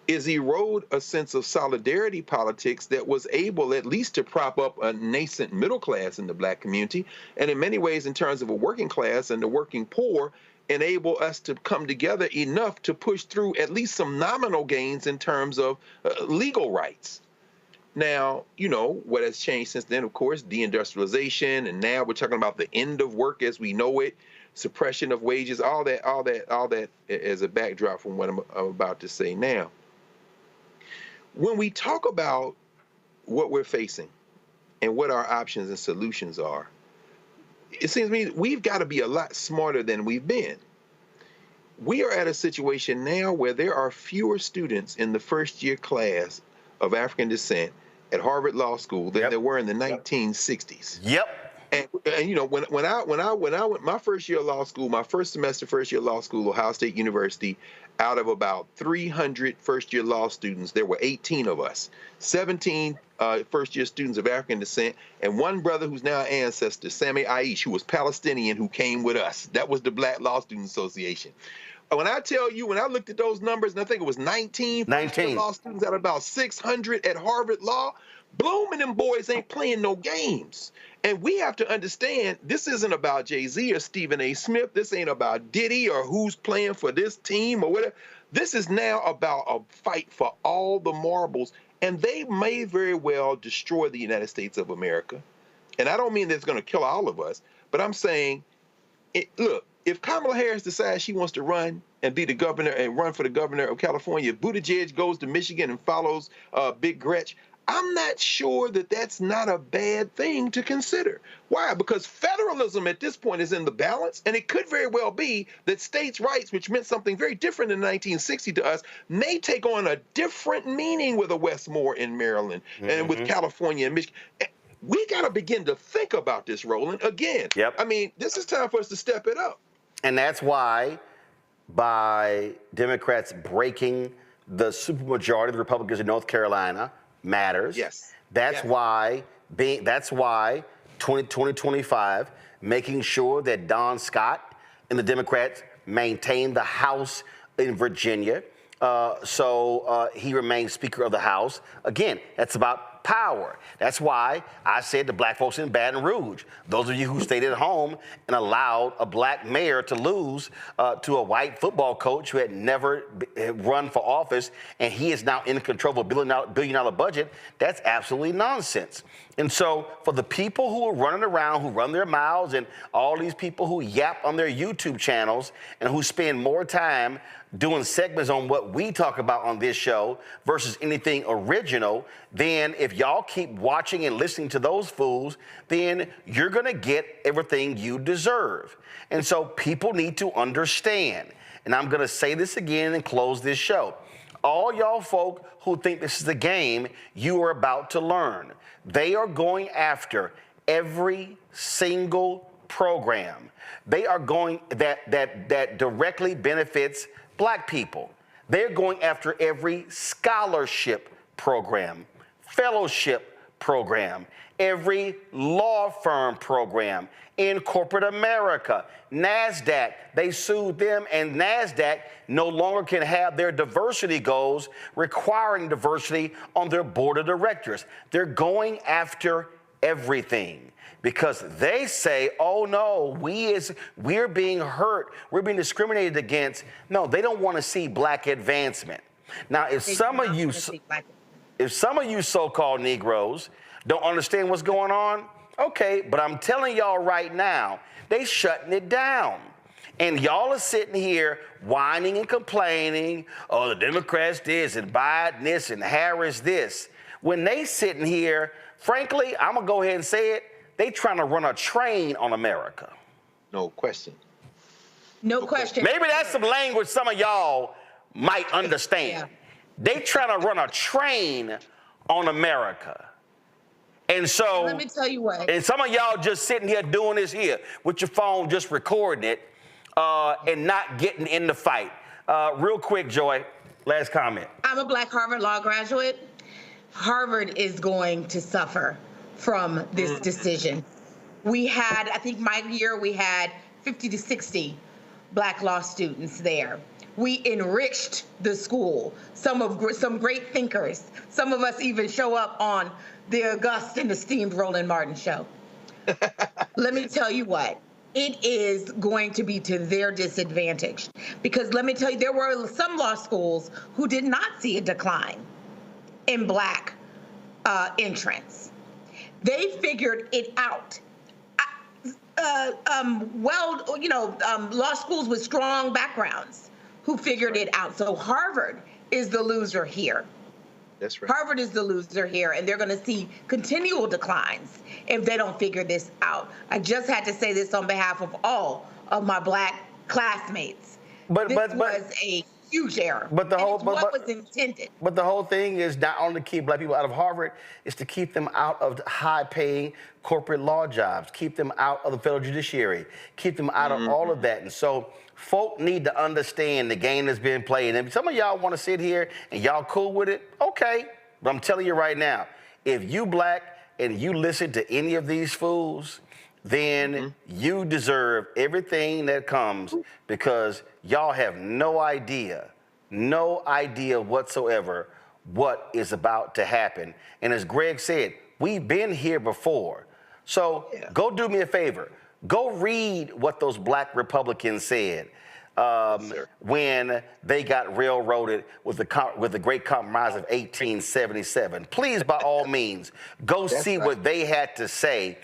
is erode a sense of solidarity politics that was able at least to prop up a nascent middle class in the black community, and in many ways in terms of a working class and the working poor, enable us to come together enough to push through at least some nominal gains in terms of legal rights. Now, what has changed since then, of course, deindustrialization, and now we're talking about the end of work as we know it, suppression of wages, all that as a backdrop from what I'm about to say now. When we talk about what we're facing and what our options and solutions are, it seems to me we've got to be a lot smarter than we've been. We are at a situation now where there are fewer students in the first-year class of African descent at Harvard Law School than there were in the 1960s. Yep. And when I went my first year of law school, my first semester, first year of law school, Ohio State University, out of about 300 first-year law students, there were 18 of us, 17 first-year students of African descent, and one brother who's now an ancestor, Sami Aish, who was Palestinian, who came with us. That was the Black Law Student Association. When I tell you, when I looked at those numbers, and I think it was 19 first-year law students out of about 600 at Harvard Law, Bloom and them boys ain't playing no games. And we have to understand, this isn't about Jay-Z or Stephen A. Smith. This ain't about Diddy or who's playing for this team or whatever. This is now about a fight for all the marbles, and they may very well destroy the United States of America. And I don't mean that it's going to kill all of us, but I'm saying, look, if Kamala Harris decides she wants to run and be the governor and run for the governor of California, if Buttigieg goes to Michigan and follows Big Gretch, I'm not sure that that's not a bad thing to consider. Why? Because federalism at this point is in the balance, and it could very well be that states' rights, which meant something very different in 1960 to us, may take on a different meaning with a Westmore in Maryland and with California and Michigan. We got to begin to think about this, Roland, again. Yep. I mean, this is time for us to step it up. And that's why, by Democrats breaking the supermajority of the Republicans in North Carolina matters. Yes. That's why 2025, making sure that Don Scott and the Democrats maintain the House in Virginia, so he remains Speaker of the House. Again, that's about power. That's why I said to black folks in Baton Rouge, those of you who stayed at home and allowed a black mayor to lose to a white football coach who had never run for office, and he is now in control of a billion-dollar budget, that's absolutely nonsense. And so for the people who are running around, who run their mouths, and all these people who yap on their YouTube channels and who spend more time doing segments on what we talk about on this show versus anything original, then if y'all keep watching and listening to those fools, then you're going to get everything you deserve. And so people need to understand, and I'm going to say this again and close this show. All y'all folk who think this is a game, you are about to learn. They are going after every single program. They are going that directly benefits black people. They're going after every scholarship program, fellowship program, every law firm program in corporate America. NASDAQ, they sued them, and NASDAQ no longer can have their diversity goals requiring diversity on their board of directors. They're going after everything, because they say, oh no, we're being hurt, we're being discriminated against. No, they don't want to see black advancement. Now, if some of you so-called Negroes don't understand what's going on, okay, but I'm telling y'all right now, they shutting it down. And y'all are sitting here whining and complaining, oh, the Democrats this and Biden this and Harris this. When they sitting here, frankly, I'm gonna go ahead and say it, they trying to run a train on America. No question. No question. Maybe that's some language some of y'all might understand. They trying to run a train on America. And so, let me tell you what. And some of y'all just sitting here doing this here with your phone, just recording it and not getting in the fight. Real quick, Joy, last comment. I'm a black Harvard Law graduate. Harvard is going to suffer from this decision. We had, I think my year, we had 50 to 60 black law students there. We enriched the school. Some great thinkers. Some of us even show up on the august and esteemed Roland Martin show. Let me tell you what, it is going to be to their disadvantage. Because let me tell you, there were some law schools who did not see a decline in black entrants. They figured it out. Law schools with strong backgrounds who figured it out. So Harvard is the loser here. That's right. Harvard is the loser here, and they're going to see continual declines if they don't figure this out. I just had to say this on behalf of all of my black classmates. This was a huge error. But the whole, what was intended. But the whole thing is not only to keep black people out of Harvard, it's to keep them out of high-paying corporate law jobs, keep them out of the federal judiciary, keep them out of all of that. And so folk need to understand the game that's being played. And some of y'all want to sit here and y'all cool with it, okay. But I'm telling you right now, if you black and you listen to any of these fools, then you deserve everything that comes, because y'all have no idea whatsoever what is about to happen. And as Greg said, we've been here before. So go do me a favor. Go read what those black Republicans said when they got railroaded with the Great Compromise of 1877. Please, by all means, go see what they had to say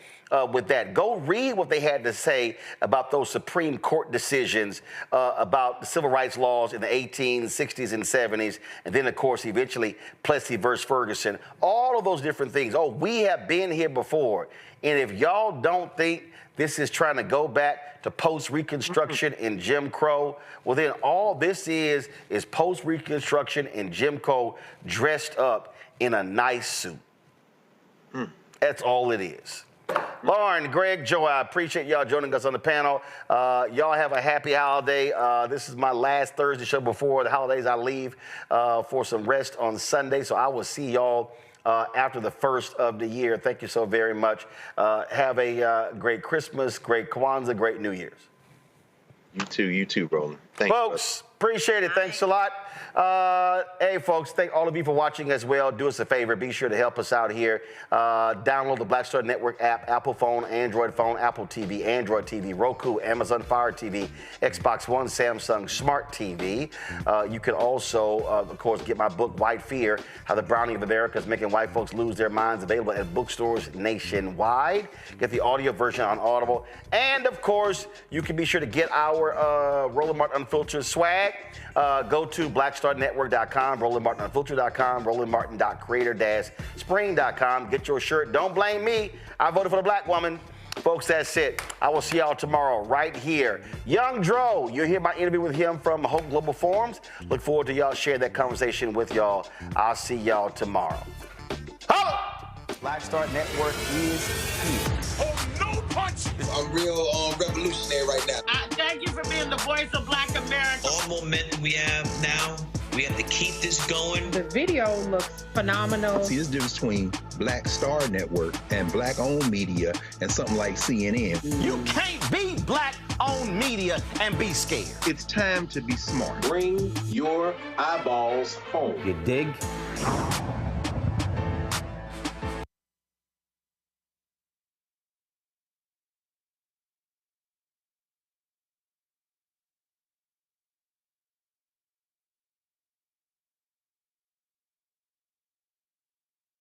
with that. Go read what they had to say about those Supreme Court decisions about the civil rights laws in the 1860s and 70s, and then, of course, eventually Plessy versus Ferguson. All of those different things. Oh, we have been here before. And if y'all don't think this is trying to go back to post-Reconstruction and Jim Crow, well, then all this is post-Reconstruction and Jim Crow dressed up in a nice suit. That's all it is. Lauren, Greg, Joe, I appreciate y'all joining us on the panel. Y'all have a happy holiday. This is my last Thursday show before the holidays. I leave for some rest on Sunday, so I will see y'all after the first of the year. Thank you so very much. Have a great Christmas, great Kwanzaa, great New Year's. You too, Roland. Thanks, folks. Appreciate it. Thanks a lot. Hey, folks, thank all of you for watching as well. Do us a favor. Be sure to help us out here. Download the Black Star Network app, Apple phone, Android phone, Apple TV, Android TV, Roku, Amazon Fire TV, Xbox One, Samsung Smart TV. You can also, of course, get my book, White Fear, How the Browning of America is Making White Folks Lose Their Minds, available at bookstores nationwide. Get the audio version on Audible. And, of course, you can be sure to get our Roland Martin Unfiltered swag. Go to blackstarnetwork.com, RolandMartinUnfiltered.com, RolandMartin.creator-spring.com. Get your shirt. Don't blame me. I voted for the black woman. Folks, that's it. I will see y'all tomorrow right here. Young Dro, you'll hear my interview with him from Hope Global Forums. Look forward to y'all sharing that conversation with y'all. I'll see y'all tomorrow. Holla! Black Star Network is here. Oh, no punch! I'm real revolutionary right now. Thank you for being the voice of Black America. All momentum we have now, we have to keep this going. The video looks phenomenal. See, there's a difference between Black Star Network and black-owned media and something like CNN. You can't be black-owned media and be scared. It's time to be smart. Bring your eyeballs home. You dig?